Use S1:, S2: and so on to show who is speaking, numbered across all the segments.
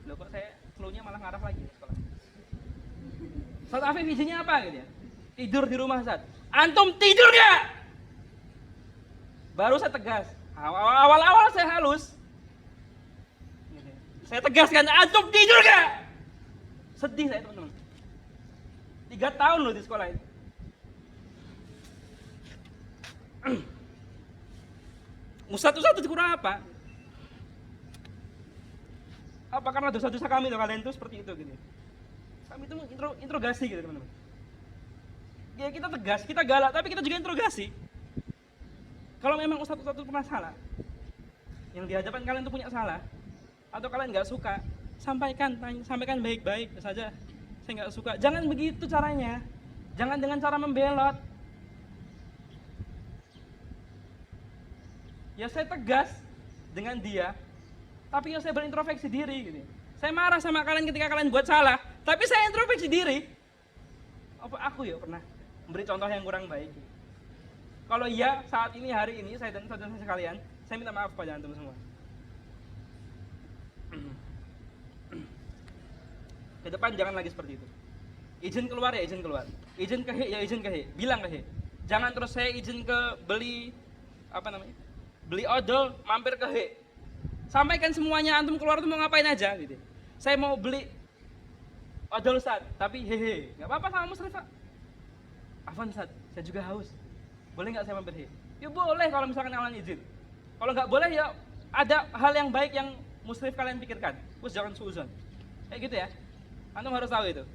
S1: Loh kok saya flu-nya malah ngarah lagi di sekolah. Ustaz Afif izinnya apa gitu ya? Tidur di rumah Ustaz. Antum tidur gak? Baru saya tegas. Awal-awal saya halus. Saya tegaskan, antum tidur gak? Sedih saya teman-teman. 3 tahun loh di sekolah itu. Ustaz itu kurang apa? Apa karena dosa-dosa kami tuh kalian tuh seperti itu gitu. Kami itu interogasi gitu teman-teman. Ya kita tegas, kita galak, tapi kita juga interogasi. Kalau memang ustaz-ustaz itu pernah salah, yang di hadapan kalian itu punya salah, atau kalian nggak suka, sampaikan baik-baik saja. Saya nggak suka. Jangan begitu caranya. Jangan dengan cara membelot. Ya saya tegas dengan dia, tapi ya saya berintrospeksi diri gitu. Saya marah sama kalian ketika kalian buat salah, tapi saya introspeksi diri. Apa aku ya pernah memberi contoh yang kurang baik? Kalau iya, saat ini, hari ini, saya dan saudara sekalian, saya minta maaf kepada antum semua. Ke depan jangan lagi seperti itu. Izin keluar ya izin keluar. Izin ke he ya izin ke he. Bilang ke he. Jangan terus saya izin ke beli beli odol mampir ke he. Sampaikan semuanya, antum keluar tuh mau ngapain aja gitu. Saya mau beli odol Ustaz, tapi hehe. Enggak apa-apa sama Musrifah. Afwan Ustaz, saya juga haus. Boleh nggak saya mampir he? Ya boleh kalau misalkan kalian izin. Kalau nggak boleh ya ada hal yang baik yang musrif kalian pikirkan. Terus jangan suuzon. Kayak gitu ya. Antum harus tahu itu.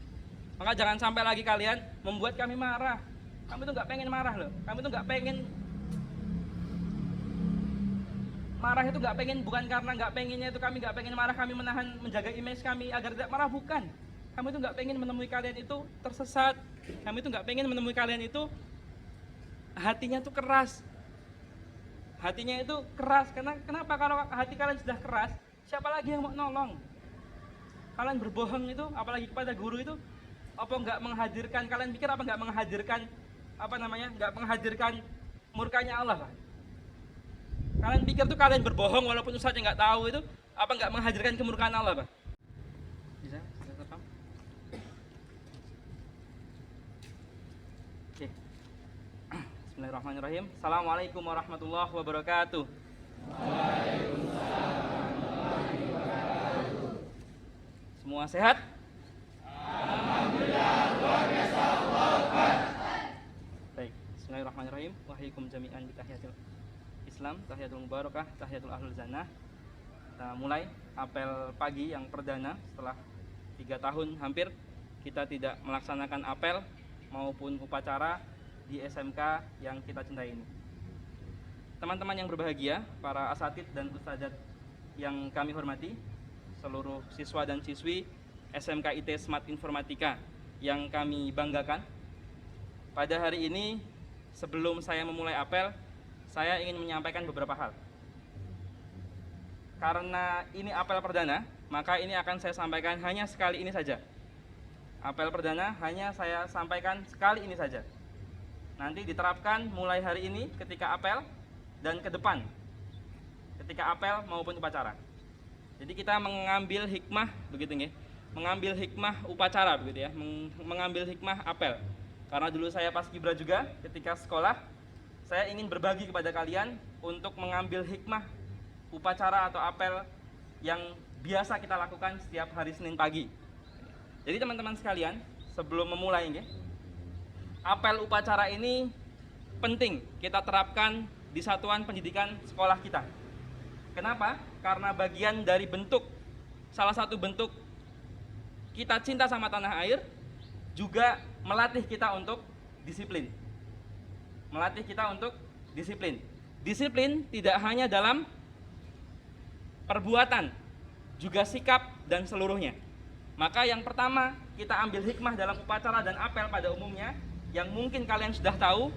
S1: Maka jangan sampai lagi kalian membuat kami marah. Kami tuh nggak pengen marah loh. Kami tuh nggak pengen marah itu nggak pengen, bukan karena nggak pengennya itu kami nggak pengen marah, kami menahan menjaga image kami agar tidak marah, bukan. Kami tuh nggak pengen menemui kalian itu tersesat. Kami tuh nggak pengen menemui kalian itu hatinya tuh keras. Hatinya itu keras karena kenapa? Kalau hati kalian sudah keras, siapa lagi yang mau nolong? Kalian berbohong itu, apalagi kepada guru itu, apa nggak menghadirkan? Kalian pikir apa nggak menghadirkan nggak menghadirkan murkanya Allah lah? Kalian pikir tuh kalian berbohong walaupun ustaznya nggak tahu itu, apa nggak menghadirkan kemurkaan Allah, Pak? Bisa paham? Oke. Bismillahirrahmanirrahim. Assalamualaikum warahmatullahi wabarakatuh.
S2: Waalaikumsalam warahmatullahi wabarakatuh.
S1: Semua sehat?
S2: Alhamdulillah, luar biasa, Allahu Akbar.
S1: Baik. Bismillahirrahmanirrahim. Wahaikum jami'an bi tahiyatul Islam, tahiyatul mubarakah, tahiyatul ahlul jannah. Kita mulai apel pagi yang perdana setelah 3 tahun hampir kita tidak melaksanakan apel maupun upacara di SMK yang kita cintai ini. Teman-teman yang berbahagia, para asatid dan ustadzat yang kami hormati, seluruh siswa dan siswi SMK IT Smart Informatika yang kami banggakan. Pada hari ini, sebelum saya memulai apel, saya ingin menyampaikan beberapa hal. Karena ini apel perdana, maka ini akan saya sampaikan hanya sekali ini saja. Apel perdana hanya saya sampaikan sekali ini saja. Nanti diterapkan mulai hari ini ketika apel dan ke depan ketika apel maupun upacara. Jadi kita mengambil hikmah begitu nggih. Mengambil hikmah upacara begitu ya, mengambil hikmah apel. Karena dulu saya paskibra juga ketika sekolah, saya ingin berbagi kepada kalian untuk mengambil hikmah upacara atau apel yang biasa kita lakukan setiap hari Senin pagi. Jadi teman-teman sekalian, sebelum memulai nggih, apel upacara ini penting kita terapkan di satuan pendidikan sekolah kita. Kenapa? Karena bagian dari salah satu bentuk kita cinta sama tanah air, juga melatih kita untuk disiplin. Melatih kita untuk disiplin. Disiplin tidak hanya dalam perbuatan, juga sikap dan seluruhnya. Maka yang pertama kita ambil hikmah dalam upacara dan apel pada umumnya, yang mungkin kalian sudah tahu,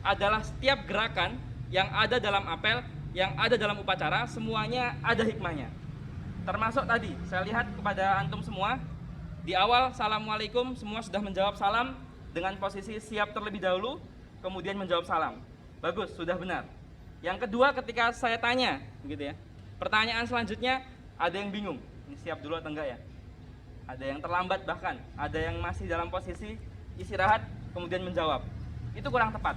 S1: adalah setiap gerakan yang ada dalam apel, yang ada dalam upacara, semuanya ada hikmahnya. Termasuk tadi, saya lihat kepada antum semua, di awal Assalamualaikum, semua sudah menjawab salam dengan posisi siap terlebih dahulu, kemudian menjawab salam. Bagus, sudah benar. Yang kedua, ketika saya tanya, gitu ya, pertanyaan selanjutnya ada yang bingung. ini siap dulu atau enggak ya. Ada yang terlambat bahkan, ada yang masih dalam posisi istirahat kemudian menjawab. Itu kurang tepat.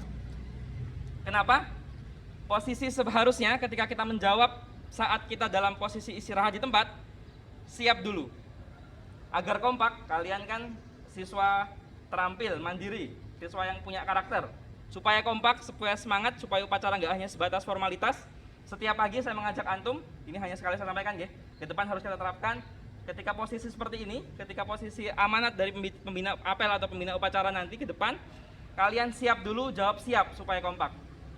S1: Kenapa? Posisi seharusnya ketika kita menjawab saat kita dalam posisi istirahat di tempat, siap dulu. Agar kompak, kalian kan siswa terampil, mandiri, siswa yang punya karakter. Supaya kompak, supaya semangat, supaya upacara nggak hanya sebatas formalitas. Setiap pagi saya mengajak antum, ini hanya sekali saya sampaikan ya, ke depan harus kita terapkan. Ketika posisi seperti ini, ketika posisi amanat dari pembina apel atau pembina upacara nanti ke depan, kalian siap dulu, jawab siap supaya kompak.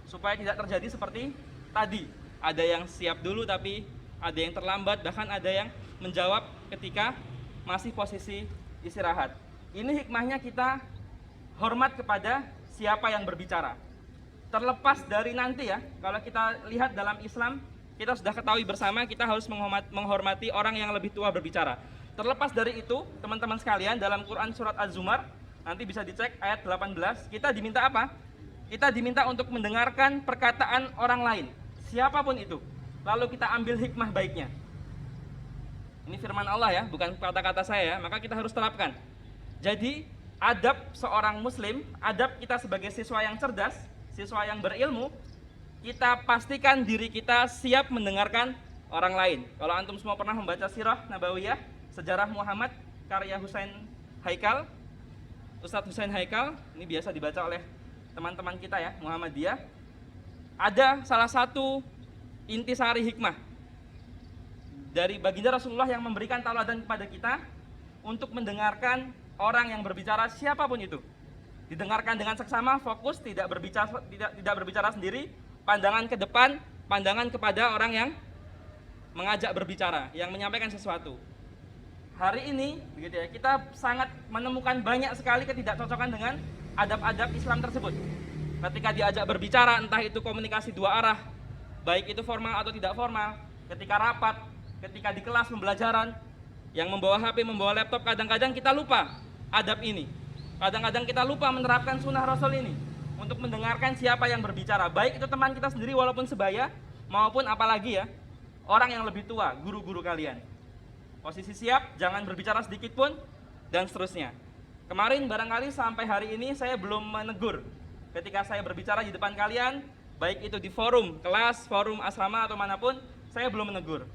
S1: Supaya tidak terjadi seperti tadi. Ada yang siap dulu tapi ada yang terlambat, bahkan ada yang menjawab ketika masih posisi istirahat. Ini hikmahnya kita hormat kepada siapa yang berbicara. Terlepas dari nanti ya, kalau kita lihat dalam Islam, kita sudah ketahui bersama kita harus menghormati orang yang lebih tua berbicara. Terlepas dari itu, teman-teman sekalian, dalam Quran surat Az-Zumar, nanti bisa dicek ayat 18, kita diminta apa? Kita diminta untuk mendengarkan perkataan orang lain, siapapun itu. Lalu kita ambil hikmah baiknya. Ini firman Allah ya, bukan kata-kata saya ya, maka kita harus terapkan. Jadi, adab seorang muslim, adab kita sebagai siswa yang cerdas, siswa yang berilmu, kita pastikan diri kita siap mendengarkan orang lain. Kalau antum semua pernah membaca Sirah Nabawiyah, Sejarah Muhammad, karya Husain Haikal, Ustadz Husain Haikal, ini biasa dibaca oleh teman-teman kita ya, Muhammadiyah. Ada salah satu intisari hikmah dari baginda Rasulullah yang memberikan tauladan kepada kita untuk mendengarkan orang yang berbicara siapapun itu. Didengarkan dengan seksama, fokus, tidak berbicara sendiri, pandangan ke depan, pandangan kepada orang yang mengajak berbicara, yang menyampaikan sesuatu. Hari ini, begitu ya, kita sangat menemukan banyak sekali ketidakcocokan dengan adab-adab Islam tersebut. Ketika diajak berbicara, entah itu komunikasi dua arah, baik itu formal atau tidak formal, ketika rapat, ketika di kelas pembelajaran, yang membawa HP, membawa laptop, kadang-kadang kita lupa adab ini. Kadang-kadang kita lupa menerapkan sunnah Rasul ini untuk mendengarkan siapa yang berbicara, baik itu teman kita sendiri walaupun sebaya, maupun apalagi ya, orang yang lebih tua, guru-guru kalian. Posisi siap, jangan berbicara sedikit pun, dan seterusnya. Kemarin barangkali sampai hari ini saya belum menegur ketika saya berbicara di depan kalian, baik itu di forum kelas, forum asrama atau manapun, saya belum menegur.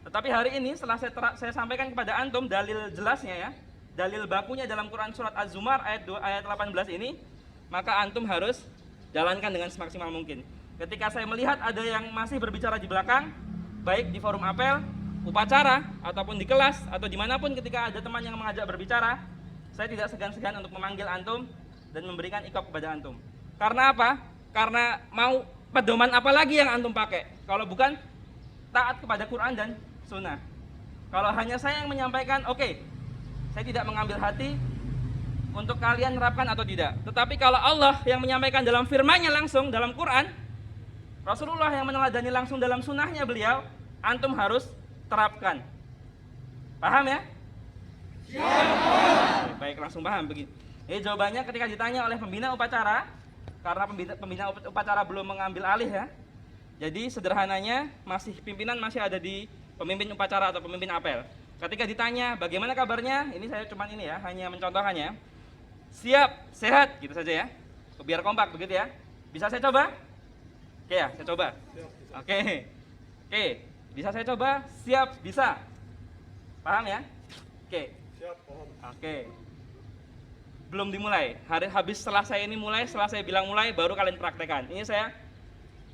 S1: Tetapi hari ini setelah saya sampaikan kepada antum dalil jelasnya ya, dalil bakunya dalam Quran surat Az-Zumar ayat 18 ini, maka antum harus jalankan dengan semaksimal mungkin. Ketika saya melihat ada yang masih berbicara di belakang, baik di forum apel, upacara, ataupun di kelas, atau dimanapun ketika ada teman yang mengajak berbicara, saya tidak segan-segan untuk memanggil antum dan memberikan ikop kepada antum. Karena apa? Karena mau pedoman apa lagi yang antum pakai? Kalau bukan taat kepada Quran dan Sunnah. Kalau hanya saya yang menyampaikan, oke, saya tidak mengambil hati untuk kalian menerapkan atau tidak. Tetapi kalau Allah yang menyampaikan dalam firman-Nya langsung dalam Quran, Rasulullah yang meneladani langsung dalam sunnahnya beliau, antum harus terapkan. Paham ya? Siap. Baik, langsung paham begini. Jadi jawabannya ketika ditanya oleh pembina upacara, karena pembina upacara belum mengambil alih ya. Jadi sederhananya pimpinan masih ada di pemimpin upacara atau pemimpin apel. Ketika ditanya bagaimana kabarnya, ini saya cuman ini ya, hanya mencontohkannya. Siap, sehat, gitu saja ya. Biar kompak begitu ya. Bisa saya coba? Oke ya, saya coba. Oke. Oke, bisa saya coba? Siap, bisa. Paham ya? Oke.
S3: Siap, paham.
S1: Oke. Belum dimulai. Habis setelah saya ini mulai, setelah saya bilang mulai, baru kalian praktekkan. Ini saya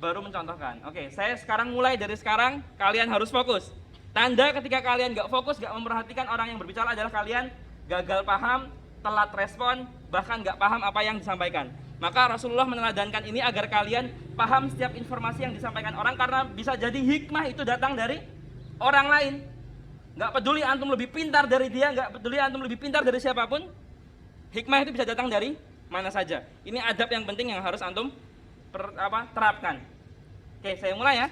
S1: baru mencontohkan. Oke, saya sekarang mulai dari sekarang, kalian harus fokus. Tanda ketika kalian nggak fokus, nggak memperhatikan orang yang berbicara adalah kalian gagal paham, telat respon, bahkan nggak paham apa yang disampaikan. Maka Rasulullah meneladankan ini agar kalian paham setiap informasi yang disampaikan orang, karena bisa jadi hikmah itu datang dari orang lain. Nggak peduli antum lebih pintar dari dia, nggak peduli antum lebih pintar dari siapapun, hikmah itu bisa datang dari mana saja. Ini adab yang penting yang harus antum terapkan. Oke, saya mulai ya.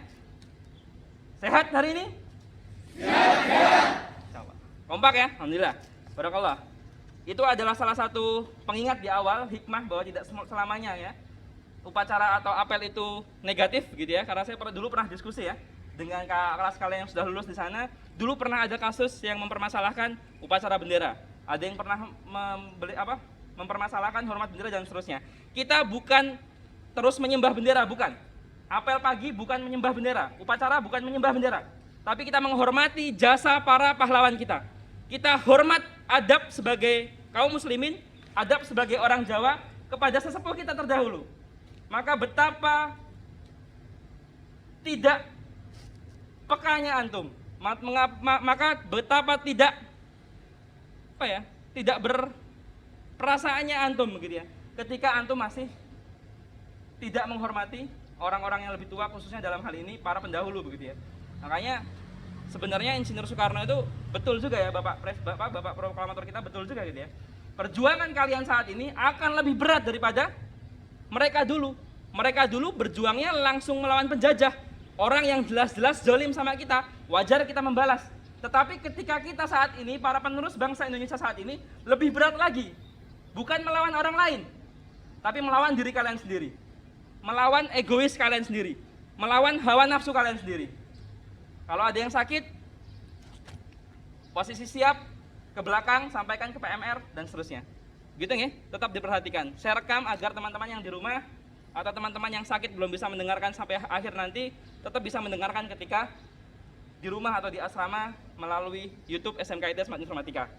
S1: Sehat hari ini? Sehat. Kompak ya, alhamdulillah. Barakallah. Itu adalah salah satu pengingat di awal, hikmah bahwa tidak selamanya ya upacara atau apel itu negatif gitu ya. Karena saya dulu pernah diskusi ya dengan kelas kalian yang sudah lulus di sana, Dulu pernah ada kasus yang mempermasalahkan upacara bendera. Ada yang pernah mempermasalahkan hormat bendera dan seterusnya. Kita bukan terus menyembah bendera, bukan. Apel pagi bukan menyembah bendera, upacara bukan menyembah bendera. Tapi kita menghormati jasa para pahlawan kita. Kita hormat adab sebagai kaum muslimin, adab sebagai orang Jawa kepada sesepuh kita terdahulu. Maka betapa tidak pekanya antum, maka betapa tidak tidak berperasaannya antum begitu ya, ketika antum masih tidak menghormati orang-orang yang lebih tua, khususnya dalam hal ini para pendahulu begitu ya. Makanya sebenarnya Insinyur Soekarno itu betul juga ya, Bapak proklamator kita betul juga gitu ya. Perjuangan kalian saat ini akan lebih berat daripada mereka dulu. Mereka dulu berjuangnya langsung melawan penjajah. Orang yang jelas-jelas zalim sama kita, wajar kita membalas. Tetapi ketika kita saat ini, para penerus bangsa Indonesia saat ini, lebih berat lagi. Bukan melawan orang lain, tapi melawan diri kalian sendiri. Melawan egois kalian sendiri. Melawan hawa nafsu kalian sendiri. Kalau ada yang sakit, posisi siap, ke belakang, sampaikan ke PMR, dan seterusnya. Gitu ya, tetap diperhatikan. Saya rekam agar teman-teman yang di rumah, atau teman-teman yang sakit belum bisa mendengarkan sampai akhir nanti, tetap bisa mendengarkan ketika di rumah atau di asrama melalui YouTube SMKIT Smart Informatika.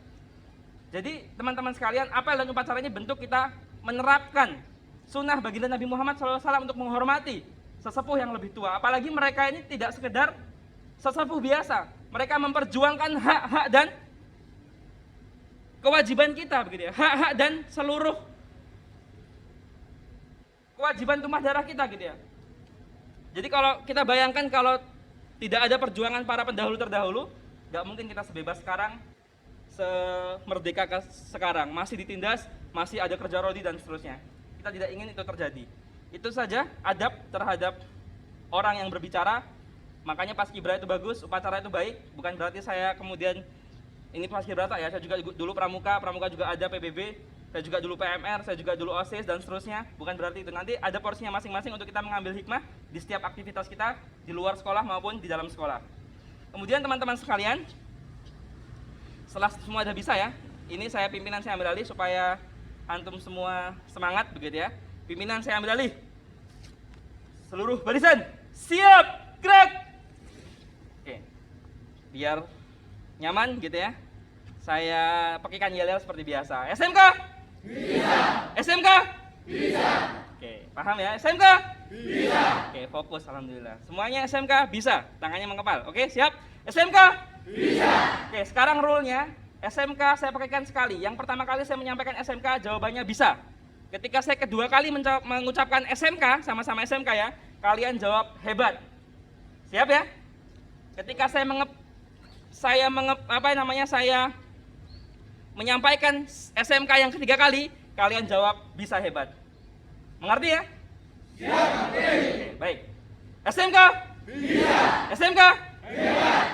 S1: Jadi teman-teman sekalian, apel dan upacaranya bentuk kita menerapkan sunnah baginda Nabi Muhammad SAW untuk menghormati sesepuh yang lebih tua. Apalagi mereka ini tidak sekedar sesepuh biasa, mereka memperjuangkan hak-hak dan kewajiban kita begitu ya, hak-hak dan seluruh kewajiban tumpah darah kita gitu ya. Jadi kalau kita bayangkan kalau tidak ada perjuangan para pendahulu terdahulu, nggak mungkin kita sebebas sekarang, semerdeka sekarang. Masih ditindas, masih ada kerja rodi dan seterusnya. Kita tidak ingin itu terjadi. Itu saja adab terhadap orang yang berbicara. Makanya Paskibra itu bagus, upacara itu baik. Bukan berarti saya kemudian ini Paskibraka ya. Saya juga dulu pramuka juga ada PBB. Saya juga dulu PMR, saya juga dulu OSIS dan seterusnya. Bukan berarti itu, nanti ada porsinya masing-masing untuk kita mengambil hikmah di setiap aktivitas kita di luar sekolah maupun di dalam sekolah. Kemudian teman-teman sekalian, setelah semua sudah bisa ya, ini saya pimpinan saya ambil alih supaya antum semua semangat begitu ya. Pimpinan saya ambil alih. Seluruh barisan siap, gerak. Oke. Biar nyaman gitu ya. Saya pakaikan yel-yel seperti biasa. SMK? Bisa. SMK? Bisa. Oke, paham ya? SMK? Bisa. Oke, fokus alhamdulillah. Semuanya SMK bisa, tangannya mengepal. Oke, siap? SMK? Bisa. Oke, sekarang rule-nya SMK saya pakaikan sekali. Yang pertama kali saya menyampaikan SMK, jawabannya bisa. Ketika saya kedua kali mengucapkan SMK, sama-sama SMK ya, kalian jawab hebat. Siap ya? Ketika saya menyampaikan SMK yang ketiga kali, kalian jawab bisa hebat. Mengerti ya? Siap, mengerti. Oke, baik. SMK? Bisa. SMK? Hebat.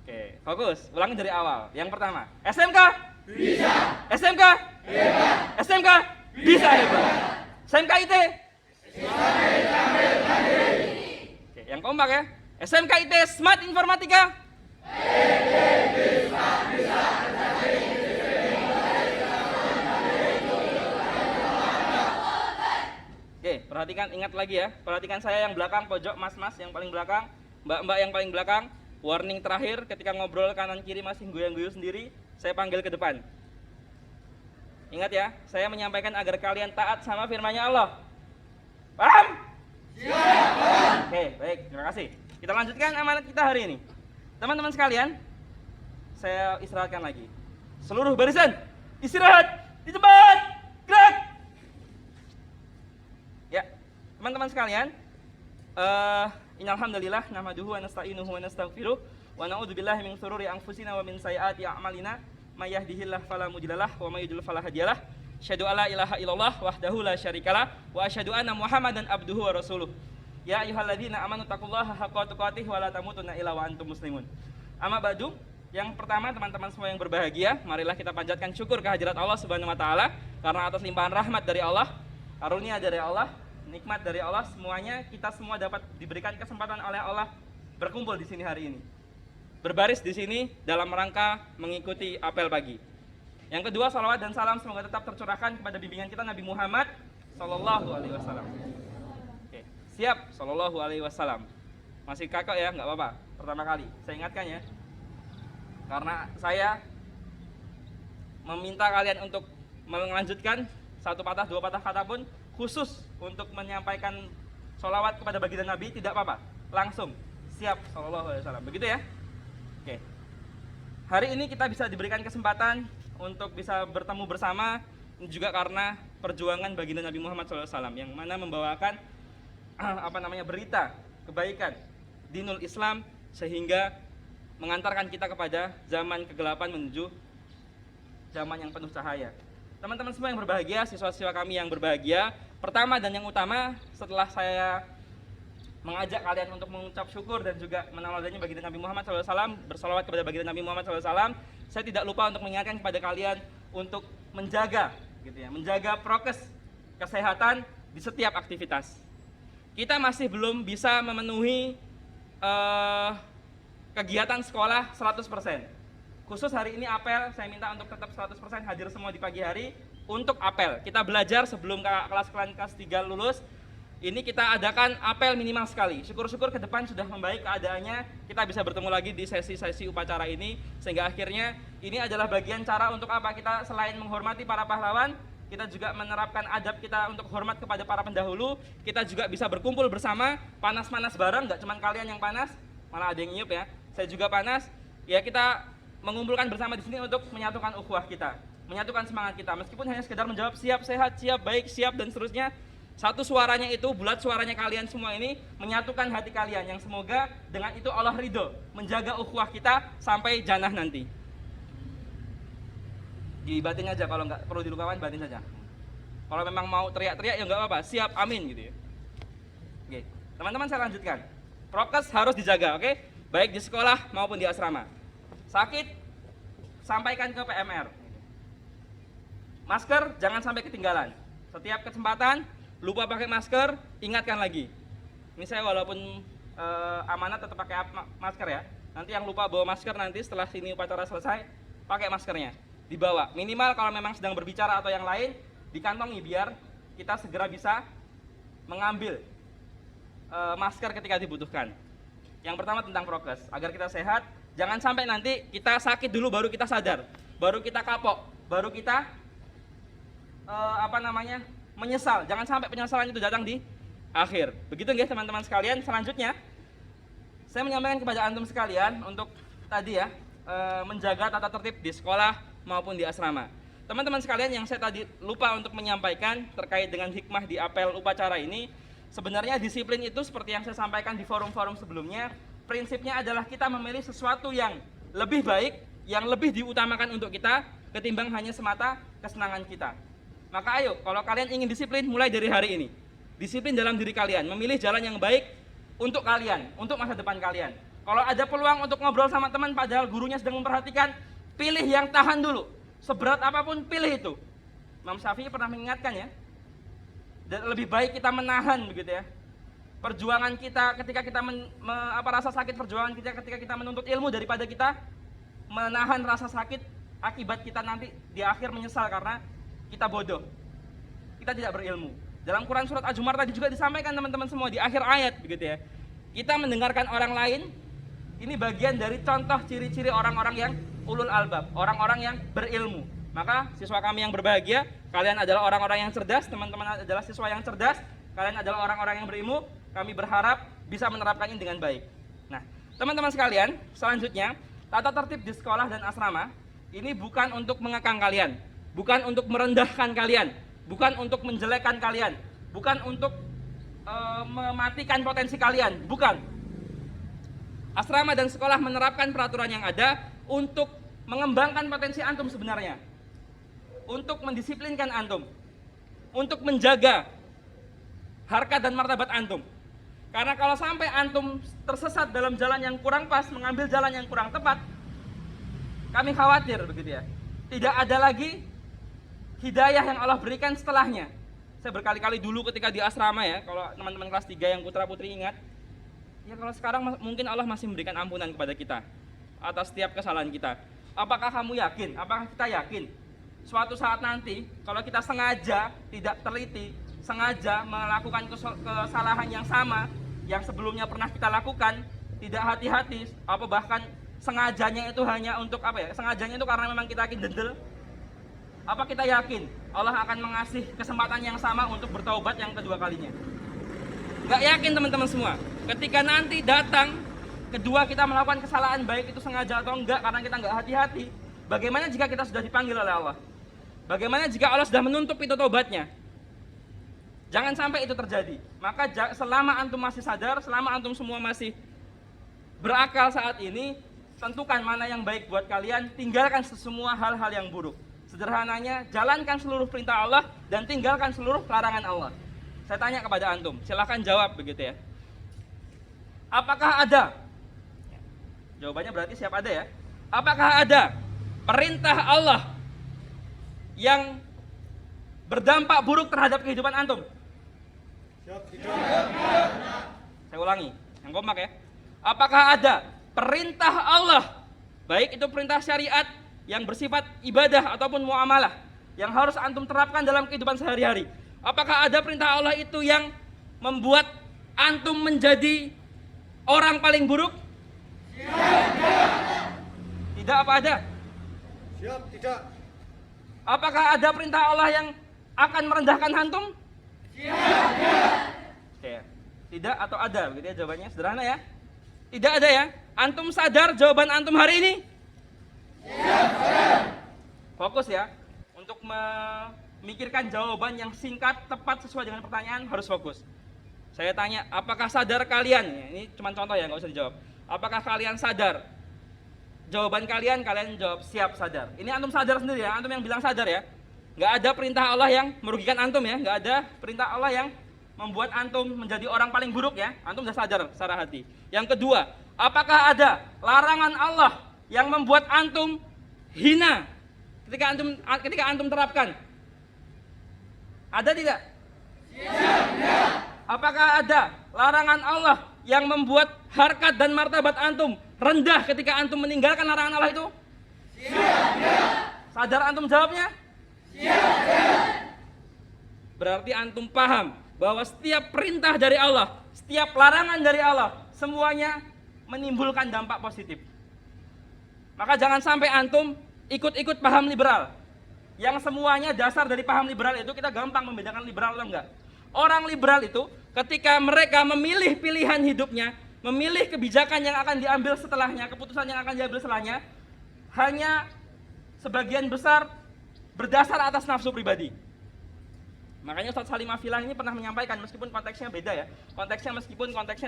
S1: Oke, fokus. Ulangi dari awal. Yang pertama, SMK? Bisa. SMK? Hebat. SMK? Bisa hebat. SMKIT? Oke, yang keempat ya. SMKIT Smart Informatika? Oke, perhatikan, ingat lagi ya. Perhatikan saya yang belakang, pojok, mas-mas yang paling belakang, mbak-mbak yang paling belakang. Warning terakhir, ketika ngobrol kanan kiri masih goyang-goyang sendiri, saya panggil ke depan. Ingat ya, saya menyampaikan agar kalian taat sama firman-Nya Allah. Paham? Siap. Oke, baik, terima kasih. Kita lanjutkan amanat kita hari ini. Teman-teman sekalian, saya istirahatkan lagi. Seluruh barisan, istirahat di tempat, gerak. Ya, teman-teman sekalian, innalhamdulillah nahmaduhu wa nasta'inuhu wa nastaghfiruh wa na'udzubillahi min shururi anfusina wa min sayyiati a'malina may yahdihillahu fala mudhillalah wa may yudhlil fala hadiyalah. Asyhadu alla ilaha illallah wahdahu la syarikalah wa asyhadu anna Muhammadan abduhu wa rasuluh. Ya ayyuhalladzina amanu taqullaha haqqa tuqatih wa la tamutunna illa wa antum muslimun. Amma ba'du, yang pertama teman-teman semua yang berbahagia, marilah kita panjatkan syukur kehadirat Allah Subhanahu wa taala karena atas limpahan rahmat dari Allah, karunia dari Allah, nikmat dari Allah, semuanya kita semua dapat diberikan kesempatan oleh Allah berkumpul di sini hari ini. berbaris di sini dalam rangka mengikuti apel pagi. Yang kedua, salawat dan salam semoga tetap tercurahkan kepada bimbingan kita Nabi Muhammad Sallallahu Alaihi Wasallam. Oke, siap, Sallallahu Alaihi Wasallam. Masih kakak ya, nggak apa-apa. Pertama kali, saya ingatkan ya, karena saya meminta kalian untuk melanjutkan satu patah, dua patah kata pun, khusus untuk menyampaikan sholawat kepada baginda Nabi, tidak apa-apa, langsung siap, Sallallahu Alaihi Wasallam. Begitu ya. Oke. Hari ini kita bisa diberikan kesempatan untuk bisa bertemu bersama juga karena perjuangan baginda Nabi Muhammad SAW yang mana membawakan berita kebaikan dinul Islam sehingga mengantarkan kita kepada zaman kegelapan menuju zaman yang penuh cahaya. Teman-teman semua yang berbahagia, siswa-siswa kami yang berbahagia, pertama dan yang utama setelah saya mengajak kalian untuk mengucap syukur dan juga meneladani baginda Nabi Muhammad SAW, bersalawat kepada baginda Nabi Muhammad SAW, saya tidak lupa untuk mengingatkan kepada kalian untuk menjaga, menjaga prokes kesehatan di setiap aktivitas. Kita masih belum bisa memenuhi kegiatan sekolah 100%. Khusus hari ini apel, saya minta untuk tetap 100% hadir semua di pagi hari untuk apel. Kita belajar sebelum kelas 3 lulus. Ini kita adakan apel minimal sekali. Syukur-syukur ke depan sudah membaik keadaannya. Kita bisa bertemu lagi di sesi-sesi upacara ini. Sehingga akhirnya ini adalah bagian cara untuk apa? Kita selain menghormati para pahlawan, kita juga menerapkan adab kita untuk hormat kepada para pendahulu. Kita juga bisa berkumpul bersama, panas-panas bareng. Gak cuma kalian yang panas, malah ada yang nyiup ya. Saya juga panas. Ya kita mengumpulkan bersama di sini untuk menyatukan ukhuwah kita, menyatukan semangat kita. Meskipun hanya sekedar menjawab siap, sehat, siap, baik, siap, dan seterusnya. Satu suaranya itu, bulat suaranya kalian semua ini menyatukan hati kalian yang semoga dengan itu Allah ridho menjaga ukhuwah kita sampai jannah nanti. Dibatin aja, kalau nggak perlu dilukakan batin saja. Kalau memang mau teriak-teriak ya nggak apa-apa, siap, amin gitu ya. Oke, teman-teman saya lanjutkan. Prokes harus dijaga, oke? Baik di sekolah maupun di asrama. Sakit, sampaikan ke PMR. Masker jangan sampai ketinggalan. Setiap kesempatan lupa pakai masker, ingatkan lagi. Ini saya walaupun amanat tetap pakai masker ya. Nanti yang lupa bawa masker nanti setelah sini upacara selesai, pakai maskernya. Dibawa. Minimal kalau memang sedang berbicara atau yang lain, dikantongi biar kita segera bisa mengambil masker ketika dibutuhkan. Yang pertama tentang prokes, agar kita sehat. Jangan sampai nanti kita sakit dulu baru kita sadar, baru kita kapok, baru kita menyesal. Jangan sampai penyesalan itu datang di akhir. Begitu guys teman-teman sekalian. Selanjutnya saya menyampaikan kepada antum sekalian untuk tadi ya menjaga tata tertib di sekolah maupun di asrama. Teman-teman sekalian yang saya tadi lupa untuk menyampaikan terkait dengan hikmah di apel upacara ini, sebenarnya disiplin itu seperti yang saya sampaikan di forum-forum sebelumnya, prinsipnya adalah kita memilih sesuatu yang lebih baik, yang lebih diutamakan untuk kita ketimbang hanya semata kesenangan kita. Maka ayo, kalau kalian ingin disiplin, mulai dari hari ini. Disiplin dalam diri kalian, memilih jalan yang baik untuk kalian, untuk masa depan kalian. Kalau ada peluang untuk ngobrol sama teman padahal gurunya sedang memperhatikan, pilih yang tahan dulu. Seberat apapun pilih itu. Imam Syafi'i pernah mengingatkan ya, dan lebih baik kita menahan begitu ya. Perjuangan kita ketika kita rasa sakit perjuangan kita ketika kita menuntut ilmu daripada kita menahan rasa sakit akibat kita nanti di akhir menyesal karena kita bodoh, kita tidak berilmu. Dalam Quran surat Az-Zumar tadi juga disampaikan teman-teman semua di akhir ayat begitu ya. Kita mendengarkan orang lain, ini bagian dari contoh ciri-ciri orang-orang yang ulul albab, orang-orang yang berilmu. Maka siswa kami yang berbahagia, kalian adalah orang-orang yang cerdas, teman-teman adalah siswa yang cerdas, kalian adalah orang-orang yang berilmu. Kami berharap bisa menerapkan ini dengan baik. Nah, teman-teman sekalian, selanjutnya tata tertib di sekolah dan asrama ini bukan untuk mengekang kalian, bukan untuk merendahkan kalian, bukan untuk menjelekkan kalian, bukan untuk mematikan potensi kalian, bukan. Asrama dan sekolah menerapkan peraturan yang ada untuk mengembangkan potensi antum sebenarnya, untuk mendisiplinkan antum, untuk menjaga harkat dan martabat antum. Karena kalau sampai antum tersesat dalam jalan yang kurang pas, mengambil jalan yang kurang tepat, kami khawatir begitu ya. Tidak ada lagi hidayah yang Allah berikan setelahnya. Saya berkali-kali dulu ketika di asrama ya, kalau teman-teman kelas 3 yang putra-putri ingat, ya kalau sekarang mungkin Allah masih memberikan ampunan kepada kita. atas setiap kesalahan kita. Apakah kamu yakin? Apakah kita yakin? Suatu saat nanti, kalau kita sengaja tidak teliti, sengaja melakukan kesalahan yang sama yang sebelumnya pernah kita lakukan, tidak hati-hati, apa bahkan sengajanya itu hanya untuk apa ya? Sengajanya itu karena memang kita yakin dendel. Apa kita yakin Allah akan mengasih kesempatan yang sama untuk bertaubat yang kedua kalinya? Nggak yakin teman-teman semua. Ketika nanti datang kedua kita melakukan kesalahan, baik itu sengaja atau enggak, karena kita nggak hati-hati, bagaimana jika kita sudah dipanggil oleh Allah? Bagaimana jika Allah sudah menutup pintu taubatnya? Jangan sampai itu terjadi. Maka selama antum masih sadar, selama antum semua masih berakal saat ini, tentukan mana yang baik buat kalian, tinggalkan semua hal-hal yang buruk. Sederhananya, jalankan seluruh perintah Allah dan tinggalkan seluruh larangan Allah. Saya tanya kepada antum, silahkan jawab begitu ya. Apakah ada? Jawabannya berarti siap ada ya. Apakah ada perintah Allah yang berdampak buruk terhadap kehidupan antum? Saya ulangi, yang kompak ya. Apakah ada perintah Allah, baik itu perintah syariat yang bersifat ibadah ataupun muamalah, yang harus antum terapkan dalam kehidupan sehari-hari? Apakah ada perintah Allah itu yang membuat antum menjadi orang paling buruk? Tidak apa ada?
S2: Siap, tidak.
S1: Apakah ada perintah Allah yang akan merendahkan antum? Siap. Tidak atau ada? Begitu ya jawabannya, sederhana ya. Tidak ada ya. Antum sadar jawaban antum hari ini? Fokus ya. Untuk memikirkan jawaban yang singkat, tepat, sesuai dengan pertanyaan, harus fokus. Saya tanya, apakah sadar kalian? Ini cuma contoh ya, nggak usah dijawab. Apakah kalian sadar? Jawaban kalian jawab siap, sadar. Ini antum sadar sendiri ya, antum yang bilang sadar ya. Nggak ada perintah Allah yang merugikan antum ya, nggak ada perintah Allah yang membuat antum menjadi orang paling buruk ya. Antum sudah sadar secara hati. Yang kedua, apakah ada larangan Allah yang membuat antum hina ketika antum terapkan? Ada tidak? Apakah ada larangan Allah yang membuat harkat dan martabat antum rendah ketika antum meninggalkan larangan Allah itu? Sadar antum jawabnya? Berarti antum paham bahwa setiap perintah dari Allah, setiap larangan dari Allah, semuanya menimbulkan dampak positif. Maka jangan sampai antum ikut-ikut paham liberal. Yang semuanya dasar dari paham liberal itu, kita gampang membedakan liberal atau enggak. Orang liberal itu ketika mereka memilih pilihan hidupnya, memilih kebijakan yang akan diambil setelahnya, keputusan yang akan diambil setelahnya, hanya sebagian besar berdasar atas nafsu pribadi. Makanya Ustaz Salim Afilah ini pernah menyampaikan, meskipun konteksnya beda ya, konteksnya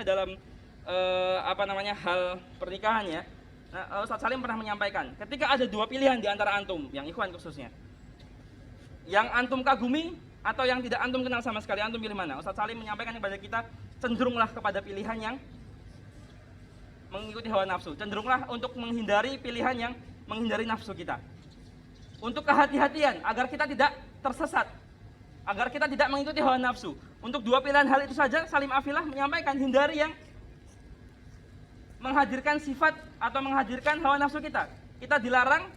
S1: dalam hal pernikahan ya. Ustaz Salim pernah menyampaikan, ketika ada dua pilihan di antara antum, yang ikhwan khususnya, yang antum kagumi atau yang tidak antum kenal sama sekali, antum pilih mana? Ustaz Salim menyampaikan kepada kita, cenderunglah kepada pilihan yang mengikuti hawa nafsu, cenderunglah untuk menghindari pilihan yang menghindari nafsu kita. Untuk kehati-hatian, agar kita tidak tersesat, agar kita tidak mengikuti hawa nafsu. Untuk dua pilihan hal itu saja, Salim Afilah menyampaikan, hindari yang menghadirkan sifat atau menghadirkan hawa nafsu kita. Kita dilarang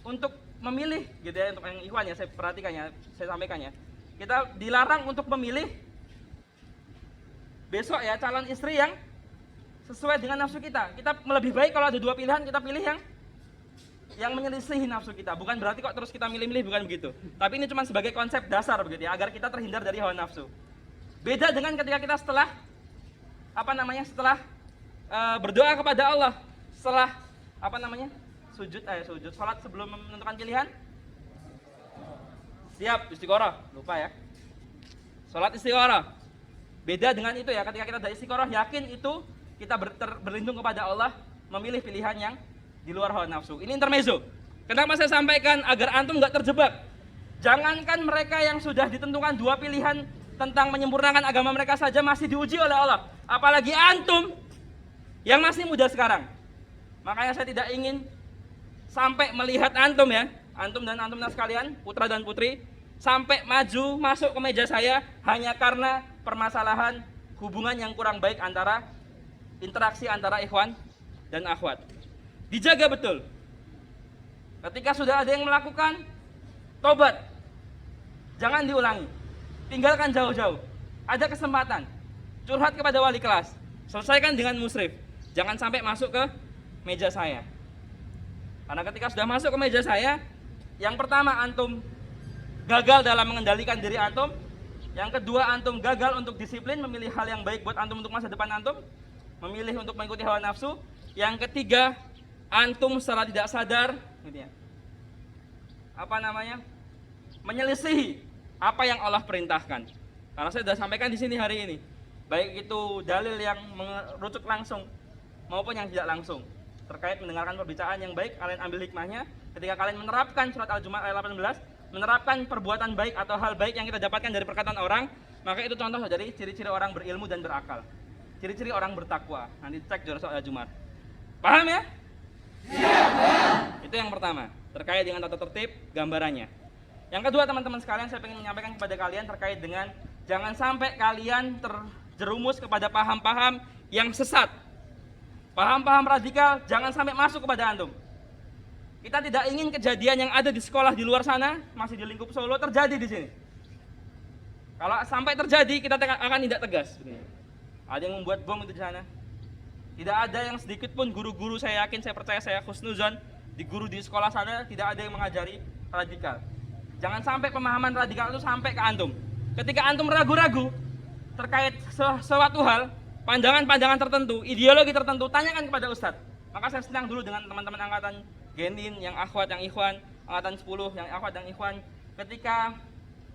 S1: untuk memilih, gitu ya, untuk yang ikhwan ya, saya perhatikan ya, saya sampaikan ya. Kita dilarang untuk memilih besok ya calon istri yang sesuai dengan nafsu kita. Kita lebih baik kalau ada dua pilihan, kita pilih yang menyelisihi nafsu kita. Bukan berarti kok terus kita milih-milih, bukan begitu. Tapi ini cuma sebagai konsep dasar begitu ya, agar kita terhindar dari hawa nafsu. Beda dengan ketika kita setelah berdoa kepada Allah, setelah sujud, salat sebelum menentukan pilihan. Siap, istiqoroh, lupa ya. Salat istiqoroh. Beda dengan itu ya, ketika kita ada istiqoroh, yakin itu kita berlindung kepada Allah, memilih pilihan yang di luar hawa nafsu. Ini intermezzo. Kenapa saya sampaikan? Agar antum nggak terjebak. Jangankan mereka yang sudah ditentukan dua pilihan tentang menyempurnakan agama mereka saja masih diuji oleh Allah, apalagi antum yang masih muda sekarang. Makanya saya tidak ingin sampai melihat antum ya, antum dan sekalian, putra dan putri, sampai maju masuk ke meja saya hanya karena permasalahan hubungan yang kurang baik interaksi antara ikhwan dan akhwat. dijaga betul. Ketika sudah ada yang melakukan, tobat. Jangan diulangi. Tinggalkan jauh-jauh. Ada kesempatan, curhat kepada wali kelas. Selesaikan dengan musyrif. Jangan sampai masuk ke meja saya. Karena ketika sudah masuk ke meja saya, yang pertama antum gagal dalam mengendalikan diri antum. Yang kedua, antum gagal untuk disiplin, memilih hal yang baik buat antum untuk masa depan antum, memilih untuk mengikuti hawa nafsu. Yang ketiga, antum secara tidak sadar gitu ya, menyelisihi apa yang Allah perintahkan. Karena saya sudah sampaikan di sini hari ini, baik itu dalil yang merujuk langsung maupun yang tidak langsung terkait mendengarkan perbicaraan yang baik. Kalian ambil hikmahnya ketika kalian menerapkan surat Al-Jumu'ah ayat 18, menerapkan perbuatan baik atau hal baik yang kita dapatkan dari perkataan orang, maka itu contoh dari ciri-ciri orang berilmu dan berakal, ciri-ciri orang bertakwa. Nanti cek di surat Al-Jumu'ah. Paham ya? Itu yang pertama, terkait dengan tata tertib gambarannya. Yang kedua, teman-teman sekalian, saya ingin menyampaikan kepada kalian terkait dengan jangan sampai kalian terjerumus kepada paham-paham yang sesat. Paham-paham radikal jangan sampai masuk kepada antum. Kita tidak ingin kejadian yang ada di sekolah di luar sana, masih di lingkup Solo, terjadi di sini. Kalau sampai terjadi, kita akan tidak tegas. Ada yang membuat bom itu di sana. Tidak ada yang sedikit pun guru-guru, saya yakin, saya percaya, saya husnuzon, di guru di sekolah sana tidak ada yang mengajari radikal. Jangan sampai pemahaman radikal itu sampai ke antum. Ketika antum ragu-ragu terkait suatu hal, pandangan-pandangan tertentu, ideologi tertentu, tanyakan kepada ustadz. Maka saya senang dulu dengan teman-teman angkatan Genin, yang akhwat, yang ikhwan, angkatan 10, yang akhwat, yang ikhwan. Ketika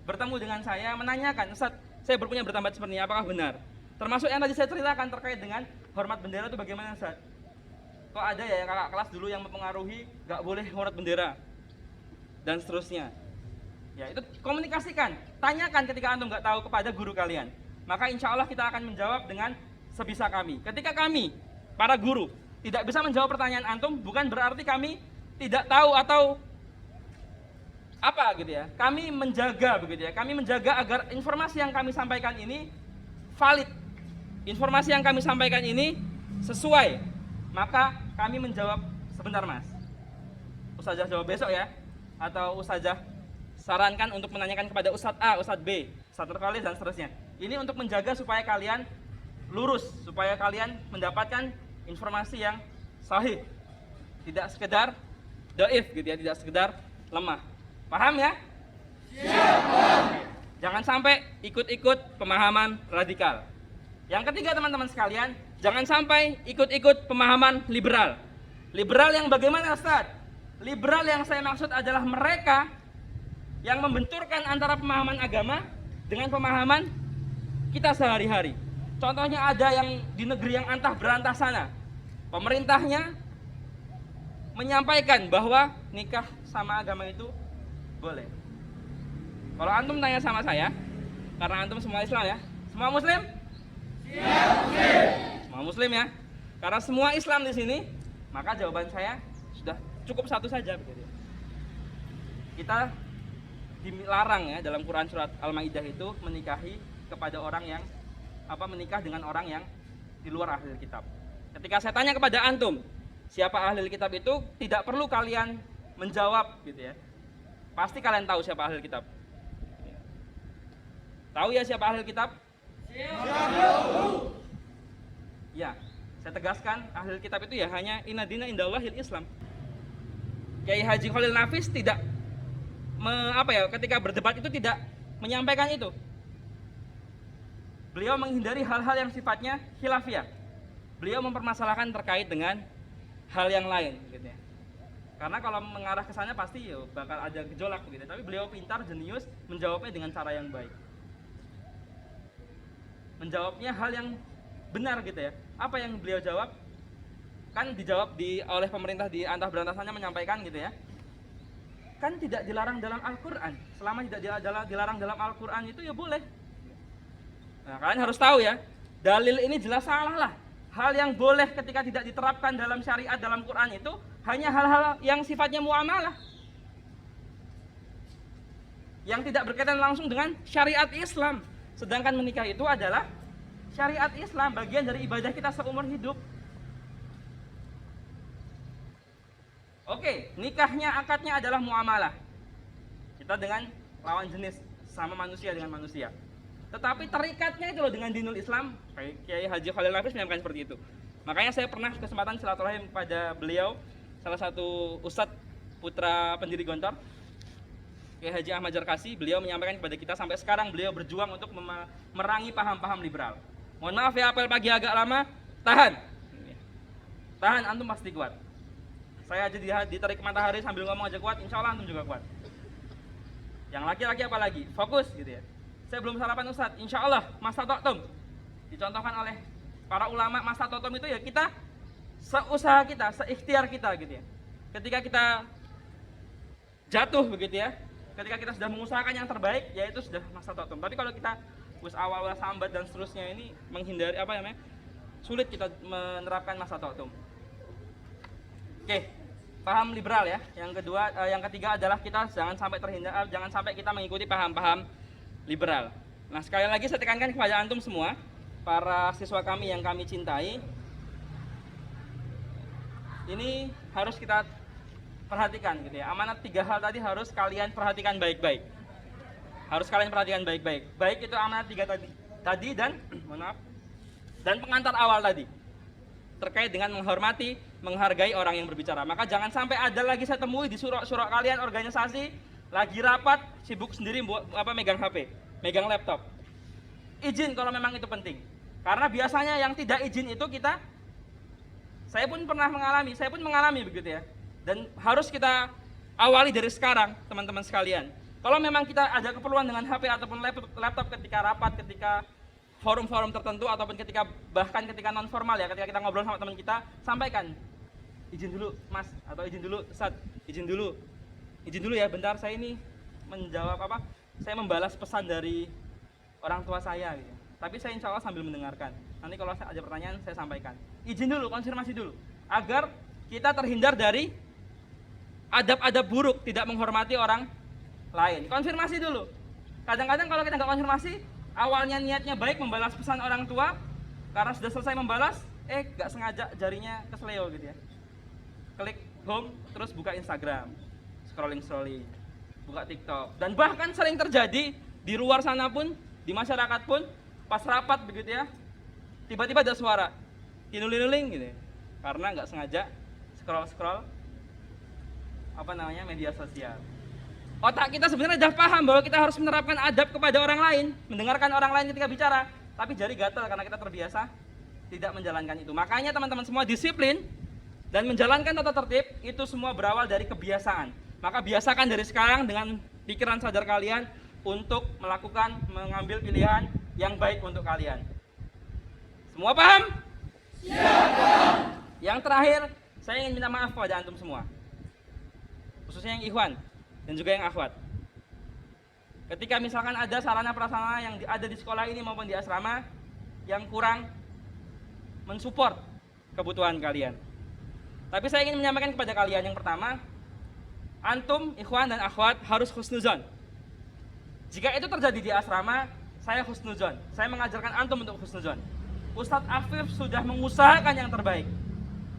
S1: bertemu dengan saya, menanyakan, Ustadz, saya berpunya bertambah seperti ini, apakah benar? Termasuk yang tadi saya ceritakan terkait dengan hormat bendera itu bagaimana, Ustadz? Kok ada ya yang kakak kelas dulu yang mempengaruhi, gak boleh hormat bendera, dan seterusnya. Ya, itu komunikasikan, tanyakan ketika antum nggak tahu kepada guru kalian. Maka insya Allah kita akan menjawab dengan sebisa kami. Ketika kami, para guru, tidak bisa menjawab pertanyaan antum, bukan berarti kami tidak tahu atau apa gitu ya. Kami menjaga begitu ya. Kami menjaga agar informasi yang kami sampaikan ini valid. Informasi yang kami sampaikan ini sesuai. Maka kami menjawab, sebentar Mas, Ustazah jawab besok ya. Atau Ustazah sarankan untuk menanyakan kepada Ustadz A, Ustadz B, Ustadz terkali dan seterusnya. Ini untuk menjaga supaya kalian lurus, supaya kalian mendapatkan informasi yang sahih, tidak sekedar dhaif gitu ya, tidak sekedar lemah. Paham ya? Siap. Jangan sampai ikut-ikut pemahaman radikal. Yang ketiga, teman-teman sekalian, jangan sampai ikut-ikut pemahaman liberal. Liberal yang bagaimana, Ustaz? Liberal yang saya maksud adalah mereka yang membenturkan antara pemahaman agama dengan pemahaman kita sehari-hari. Contohnya ada yang di negeri yang antah berantah sana, pemerintahnya menyampaikan bahwa nikah sama agama itu boleh. Kalau antum tanya sama saya, karena antum semua Islam ya, semua Muslim? Siap, Muslim. Semua Muslim ya. Karena semua Islam di sini, maka jawaban saya sudah cukup satu saja. Kita dilarang ya dalam Quran surat Al-Maidah itu menikahi kepada orang yang menikah dengan orang yang di luar ahli kitab. Ketika saya tanya kepada antum, siapa ahli kitab itu, tidak perlu kalian menjawab gitu ya. Pasti kalian tahu siapa ahli kitab. Tahu ya siapa ahli kitab? Ya, saya tegaskan ahli kitab itu ya hanya inadina indallahil Islam. Kiai Haji Khalil Nafis tidak ketika berdebat itu tidak menyampaikan itu. Beliau menghindari hal-hal yang sifatnya khilafiyah. Beliau mempermasalahkan terkait dengan hal yang lain gitu ya. Karena kalau mengarah ke sana pasti ya bakal ada gejolak begitu. Tapi beliau pintar, jenius menjawabnya dengan cara yang baik. Menjawabnya hal yang benar gitu ya. Apa yang beliau jawab? Kan dijawab oleh pemerintah di antah berantasannya menyampaikan gitu ya. Kan tidak dilarang dalam Al-Quran. Selama tidak dilarang dalam Al-Quran itu ya boleh. Nah, kalian harus tahu ya, dalil ini jelas salah lah. Hal yang boleh ketika tidak diterapkan dalam syariat dalam Quran itu hanya hal-hal yang sifatnya muamalah, yang tidak berkaitan langsung dengan syariat Islam. Sedangkan menikah itu adalah syariat Islam, bagian dari ibadah kita seumur hidup. Oke, nikahnya akadnya adalah muamalah. Kita dengan lawan jenis, sama manusia dengan manusia. Tetapi terikatnya itu loh dengan dinul Islam. Kiai Haji Khalil Nafis menyampaikan seperti itu. Makanya saya pernah kesempatan silaturahim kepada beliau, salah satu ustadz putra pendiri Gontor, Kiai Haji Ahmad Jarkasi. Beliau menyampaikan kepada kita sampai sekarang beliau berjuang untuk memerangi paham-paham liberal. Mohon maaf ya, apel pagi agak lama. Tahan, antum pasti kuat. Saya aja ditarik matahari sambil ngomong aja kuat, insya Allah antum juga kuat. Yang laki-laki apalagi, fokus gitu ya. Saya belum sarapan Ustadz, insya Allah masa totum dicontohkan oleh para ulama. Masa totum itu ya kita seusaha kita, seikhtiar kita gitu ya. Ketika kita jatuh begitu ya, ketika kita sudah mengusahakan yang terbaik, yaitu sudah masa totum. Tapi kalau kita awal sambat dan seterusnya ini menghindari sulit kita menerapkan masa totum. Oke, paham liberal ya. Yang ketiga adalah kita jangan sampai kita mengikuti paham-paham liberal. Nah, sekali lagi saya tekankan kepada antum semua, para siswa kami yang kami cintai, ini harus kita perhatikan gitu ya. Amanat 3 hal tadi harus kalian perhatikan baik-baik. Baik itu amanat 3 tadi dan dan pengantar awal tadi terkait dengan menghormati, menghargai orang yang berbicara. Maka jangan sampai ada lagi saya temui di surok-surok kalian organisasi lagi rapat sibuk sendiri megang HP, megang laptop. Izin kalau memang itu penting. Karena biasanya yang tidak izin itu saya pun mengalami begitu ya. Dan harus kita awali dari sekarang, teman-teman sekalian. Kalau memang kita ada keperluan dengan HP ataupun laptop ketika rapat, ketika forum-forum tertentu, ataupun bahkan ketika non formal ya, ketika kita ngobrol sama teman kita, sampaikan, izin dulu Mas, atau izin dulu Ustaz, izin dulu ya, bentar saya ini saya membalas pesan dari orang tua saya gitu. Tapi saya insya Allah sambil mendengarkan. Nanti kalau ada pertanyaan saya sampaikan. Izin dulu, konfirmasi dulu, agar kita terhindar dari adab-adab buruk, tidak menghormati orang lain. Konfirmasi dulu. Kadang-kadang kalau kita nggak konfirmasi, awalnya niatnya baik membalas pesan orang tua, karena sudah selesai membalas, nggak sengaja jarinya kesleo gitu ya. Klik home, terus buka Instagram, scrolling, buka TikTok. Dan bahkan sering terjadi di luar sana pun, di masyarakat pun, pas rapat begitu ya, tiba-tiba ada suara, tinuling gitu ya. Karena nggak sengaja scroll media sosial. Otak kita sebenarnya sudah paham bahwa kita harus menerapkan adab kepada orang lain, mendengarkan orang lain ketika bicara, tapi jari gatal karena kita terbiasa tidak menjalankan itu. Makanya teman-teman semua disiplin dan menjalankan tata tertib itu semua berawal dari kebiasaan. Maka biasakan dari sekarang dengan pikiran sadar kalian untuk mengambil pilihan yang baik untuk kalian. Semua paham? Siap. Yang terakhir, saya ingin minta maaf kepada antum semua, khususnya yang ikhwan dan juga yang akhwat. Ketika misalkan ada sarana prasarana yang ada di sekolah ini maupun di asrama yang kurang mensupport kebutuhan kalian. Tapi saya ingin menyampaikan kepada kalian, yang pertama, antum, ikhwan dan akhwat harus husnuzon. Jika itu terjadi di asrama, saya husnuzon. Saya mengajarkan antum untuk husnuzon. Ustadz Afif sudah mengusahakan yang terbaik.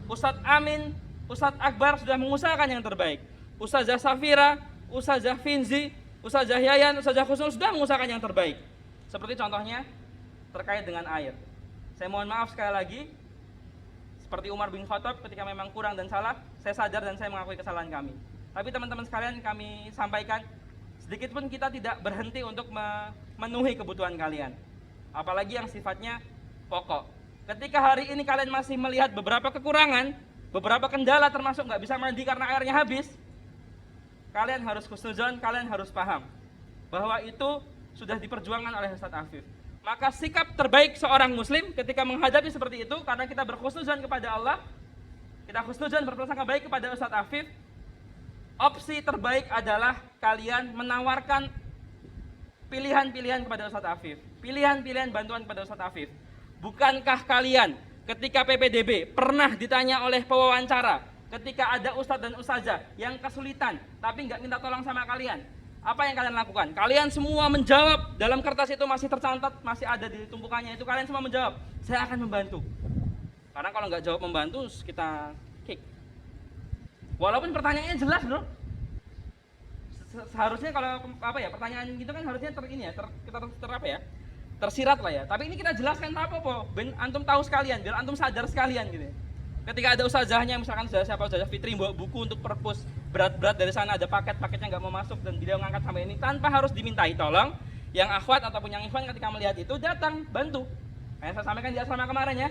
S1: Ustadz Amin, Ustadz Akbar sudah mengusahakan yang terbaik. Ustazah Safira, Ustazah Finzi, Ustazah Yayan, Ustazah Khusnul sudah mengusahakan yang terbaik. Seperti contohnya terkait dengan air. Saya mohon maaf sekali lagi, seperti Umar bin Khattab, ketika memang kurang dan salah, saya sadar dan saya mengakui kesalahan kami. Tapi teman-teman sekalian, kami sampaikan, sedikit pun kita tidak berhenti untuk memenuhi kebutuhan kalian. Apalagi yang sifatnya pokok. Ketika hari ini kalian masih melihat beberapa kekurangan, beberapa kendala termasuk nggak bisa mandi karena airnya habis, kalian harus husnuzon, kalian harus paham bahwa itu sudah diperjuangkan oleh Ustadz Afif. Maka sikap terbaik seorang muslim ketika menghadapi seperti itu, karena kita berhusnuzon kepada Allah, kita husnuzon berprasangka baik kepada Ustadz Afif, opsi terbaik adalah kalian menawarkan pilihan-pilihan kepada Ustadz Afif, pilihan-pilihan bantuan kepada Ustadz Afif. Bukankah kalian ketika PPDB pernah ditanya oleh pewawancara, ketika ada ustadz dan ustazah yang kesulitan tapi nggak minta tolong sama kalian, apa yang kalian lakukan? Kalian semua menjawab, dalam kertas itu masih tercatat, masih ada di tumpukannya itu, kalian semua menjawab, saya akan membantu. Karena kalau nggak jawab membantu, kita kick. Walaupun pertanyaannya jelas, Bro. Seharusnya kalau apa ya, pertanyaan gitu kan harusnya tersirat lah ya. Tapi ini kita jelaskan apa-apa, ben antum tahu sekalian, biar antum sadar sekalian gitu ya. Ketika ada ustazahnya, misalkan Ustazah Fitri bawa buku untuk perpus berat-berat dari sana, ada paketnya nggak mau masuk dan beliau ngangkat sampai ini tanpa harus dimintai tolong, yang akhwat ataupun yang ikhwan ketika melihat itu datang bantu. Kayak saya sampaikan di asrama kemarin ya,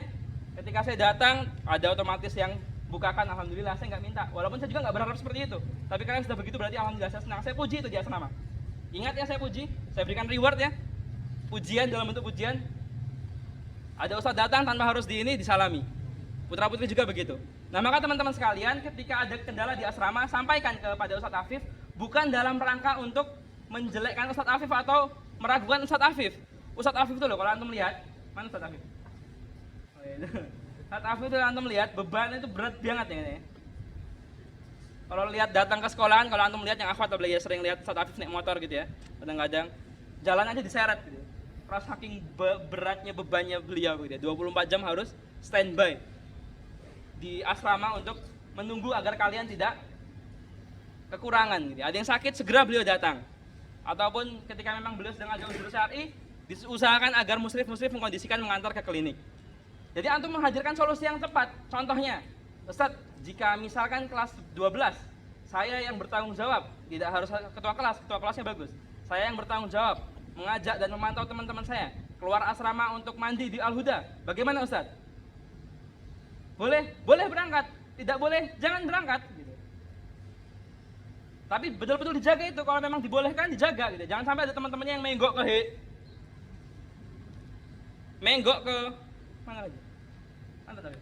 S1: ketika saya datang ada otomatis yang bukakan, alhamdulillah saya nggak minta, walaupun saya juga nggak berharap seperti itu, tapi kalian sudah begitu berarti alhamdulillah saya senang, saya puji itu di asrama. Ingat ya, saya puji, saya berikan reward ya, pujian dalam bentuk pujian. Ada ustaz datang tanpa harus disalami, putra putri juga begitu. Nah maka teman-teman sekalian, ketika ada kendala di asrama, sampaikan kepada Ustadz Afif, bukan dalam rangka untuk menjelekkan Ustadz Afif atau meragukan Ustadz Afif. Ustadz Afif itu loh, kalau antum lihat, mana Ustadz Afif? Oh, iya. Ustadz Afif itu antum lihat beban itu berat banget ya. Kalau lihat datang ke sekolahan, kalau antum lihat yang akhwat atau beliau sering lihat Ustadz Afif naik motor gitu ya, kadang-kadang jalan aja diseret gitu. Karena saking beratnya bebannya beliau gitu ya, 24 jam harus standby di asrama untuk menunggu agar kalian tidak kekurangan gitu. Ada yang sakit segera beliau datang. Ataupun ketika memang beliau sedang ada udzur syar'i, diusahakan agar musrif mengkondisikan mengantar ke klinik. Jadi antum menghadirkan solusi yang tepat. Contohnya, Ustaz, jika misalkan kelas 12, saya yang bertanggung jawab, tidak harus ketua kelasnya bagus. Saya yang bertanggung jawab mengajak dan memantau teman-teman saya keluar asrama untuk mandi di Al-Huda. Bagaimana Ustaz? Boleh berangkat, tidak boleh jangan berangkat gitu. Tapi betul-betul dijaga itu, kalau memang dibolehkan dijaga gitu. Jangan sampai ada teman-temannya yang menggok ke mana lagi? Mana tadi?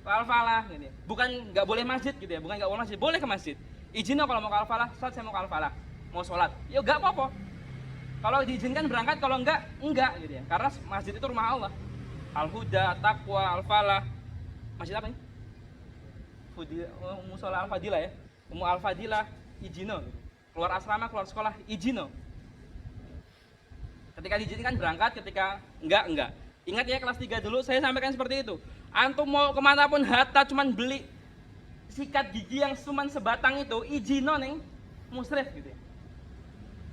S1: Ke Al-Falah gitu. Bukan nggak boleh masjid gitu ya, bukan nggak boleh masjid, boleh ke masjid. Izin kalau mau ke Al-Falah, Ustaz saya mau ke Al-Falah, mau sholat. Ya nggak apa-apa. Kalau diizinkan berangkat, kalau enggak gitu ya. Karena masjid itu rumah Allah. Al-Huda, Taqwa, Al-Falah. Masjid apa ini? Musola Al-Fadilah ya. Al-Fadilah, Ijino. Keluar asrama, keluar sekolah, Ijino. Ketika diizinkan berangkat, ketika enggak. Ingat ya, kelas 3 dulu saya sampaikan seperti itu. Antum mau kemanapun, hatta cuman beli sikat gigi yang cuman sebatang itu, Ijino neng musrif gitu ya.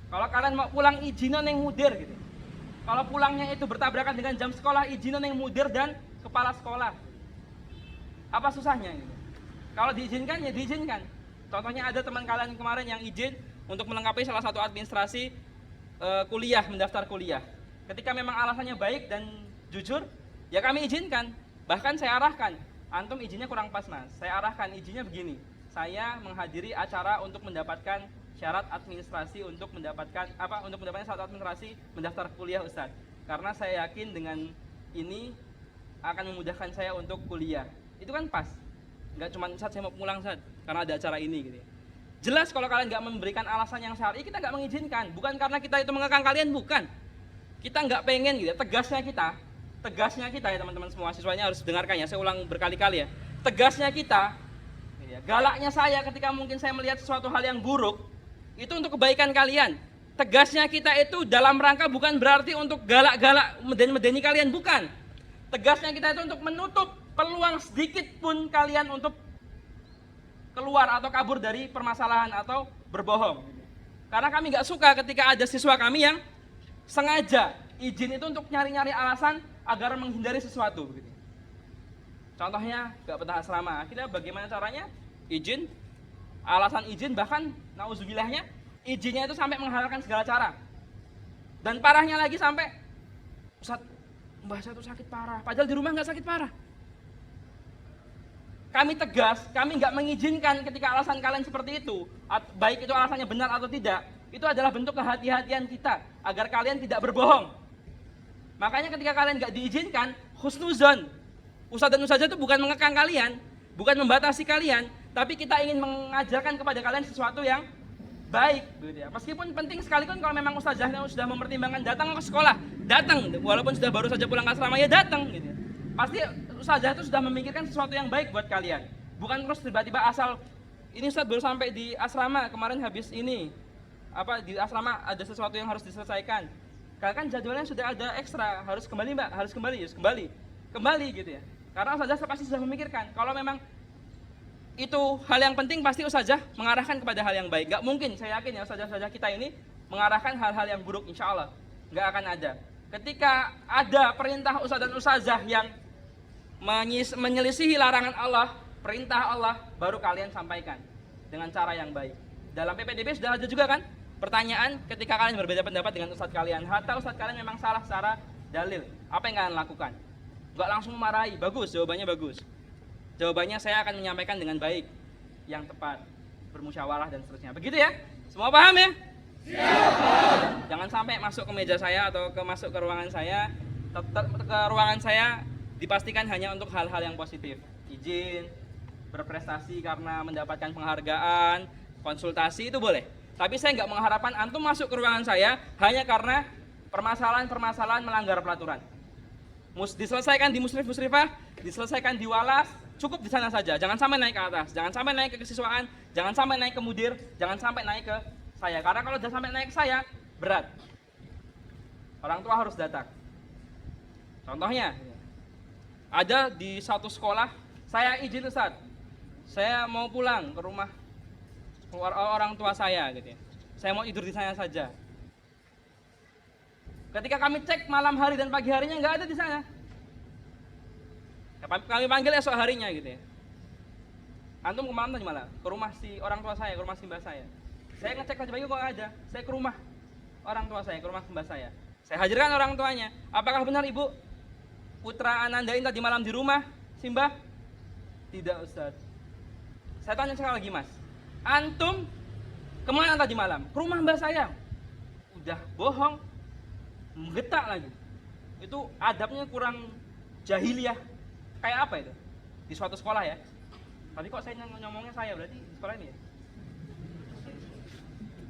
S1: Kalau kalian mau pulang, Ijino neng mudir gitu. Kalau pulangnya itu bertabrakan dengan jam sekolah, izin yang mudir dan kepala sekolah. Apa susahnya gitu? Kalau diizinkan ya diizinkan. Contohnya ada teman kalian kemarin yang izin untuk melengkapi salah satu administrasi kuliah, mendaftar kuliah. Ketika memang alasannya baik dan jujur, ya kami izinkan. Bahkan saya arahkan, antum izinnya kurang pas mas. Saya arahkan izinnya begini. Saya menghadiri acara untuk mendapatkan syarat administrasi untuk mendapatkan syarat administrasi mendaftar kuliah Ustaz. Karena saya yakin dengan ini akan memudahkan saya untuk kuliah. Itu kan pas. Enggak cuma Ustaz saya mau pulang Ustaz karena ada acara ini gitu. Jelas kalau kalian enggak memberikan alasan yang syar'i, kita enggak mengizinkan. Bukan karena kita itu mengekang kalian, bukan. Kita enggak pengen gitu. Tegasnya kita ya teman-teman semua, siswanya harus dengarkan ya. Saya ulang berkali-kali ya. Tegasnya kita, galaknya saya ketika mungkin saya melihat sesuatu hal yang buruk, itu untuk kebaikan kalian. Tegasnya kita itu dalam rangka bukan berarti untuk galak-galak medeni kalian, bukan. Tegasnya kita itu untuk menutup peluang sedikit pun kalian untuk keluar atau kabur dari permasalahan atau berbohong. Karena kami nggak suka ketika ada siswa kami yang sengaja izin itu untuk nyari-nyari alasan agar menghindari sesuatu. Contohnya nggak betah asrama. Akhirnya bagaimana caranya? Izin. Alasan izin, bahkan nauzubillahnya izinnya itu sampai menghalalkan segala cara. Dan parahnya lagi sampai Ustaz, mbah saya tuh sakit parah, padahal di rumah nggak sakit parah. Kami tegas, kami nggak mengizinkan ketika alasan kalian seperti itu, baik itu alasannya benar atau tidak, itu adalah bentuk kehati-hatian kita agar kalian tidak berbohong. Makanya ketika kalian nggak diizinkan, husnuzon, Ustaz dan Ustazah itu bukan mengekang kalian, bukan membatasi kalian, tapi kita ingin mengajarkan kepada kalian sesuatu yang baik, gitu ya. Meskipun penting sekalipun kalau memang ustazahnya sudah mempertimbangkan datang ke sekolah, datang, walaupun sudah baru saja pulang ke asrama ya datang, gitu ya. Pasti ustazah itu sudah memikirkan sesuatu yang baik buat kalian. Bukan terus tiba-tiba asal ini Ustaz baru sampai di asrama kemarin habis ini, di asrama ada sesuatu yang harus diselesaikan. Karena kan jadwalnya sudah ada ekstra, harus kembali Mbak, harus kembali gitu ya. Karena ustazah pasti sudah memikirkan kalau memang itu hal yang penting pasti ustazah mengarahkan kepada hal yang baik. Nggak mungkin, saya yakin ya ustazah-ustazah kita ini mengarahkan hal-hal yang buruk, insya Allah nggak akan ada. Ketika ada perintah ustaz dan ustazah yang menyelisihi larangan Allah, perintah Allah, baru kalian sampaikan dengan cara yang baik. Dalam PPDB sudah ada juga kan pertanyaan ketika kalian berbeda pendapat dengan ustaz kalian, hatta ustaz kalian memang salah secara dalil, apa yang kalian lakukan? Nggak langsung memarahi, bagus, jawabannya bagus. Jawabannya saya akan menyampaikan dengan baik, yang tepat, bermusyawarah dan seterusnya. Begitu ya? Semua paham ya? Siap. Jangan sampai masuk ke meja saya atau masuk ke ruangan saya, ke ruangan saya dipastikan hanya untuk hal-hal yang positif. Izin, berprestasi karena mendapatkan penghargaan, konsultasi itu boleh. Tapi saya nggak mengharapkan antum masuk ke ruangan saya hanya karena permasalahan-permasalahan melanggar peraturan. Diselesaikan di musrifah, diselesaikan di walas, cukup di sana saja. Jangan sampai naik ke atas, jangan sampai naik ke kesiswaan, jangan sampai naik ke mudir, jangan sampai naik ke saya. Karena kalau sudah sampai naik ke saya, berat. Orang tua harus datang. Contohnya, ada di satu sekolah, saya izin Ustaz, saya mau pulang ke rumah orang tua saya gitu ya. Saya mau tidur di sana saja. Ketika kami cek malam hari dan pagi harinya nggak ada di sana. Kami panggil esok harinya gitu ya. Antum kemana tadi malam? Ke rumah si orang tua saya, ke rumah si mbah saya. Saya ngecek tadi pagi kok nggak ada. Saya ke rumah orang tua saya, ke rumah mbah saya. Saya hadirkan orang tuanya. Apakah benar ibu putra ananda ini tadi malam di rumah si mbah? Tidak Ustaz. Saya tanya sekali lagi mas. Antum kemana tadi malam? Ke rumah mbah saya. Udah bohong, menggetak lagi. Itu adabnya kurang jahiliyah. Kayak apa itu? Di suatu sekolah ya. Tadi kok saya ngomongnya saya, berarti di sekolah ini ya.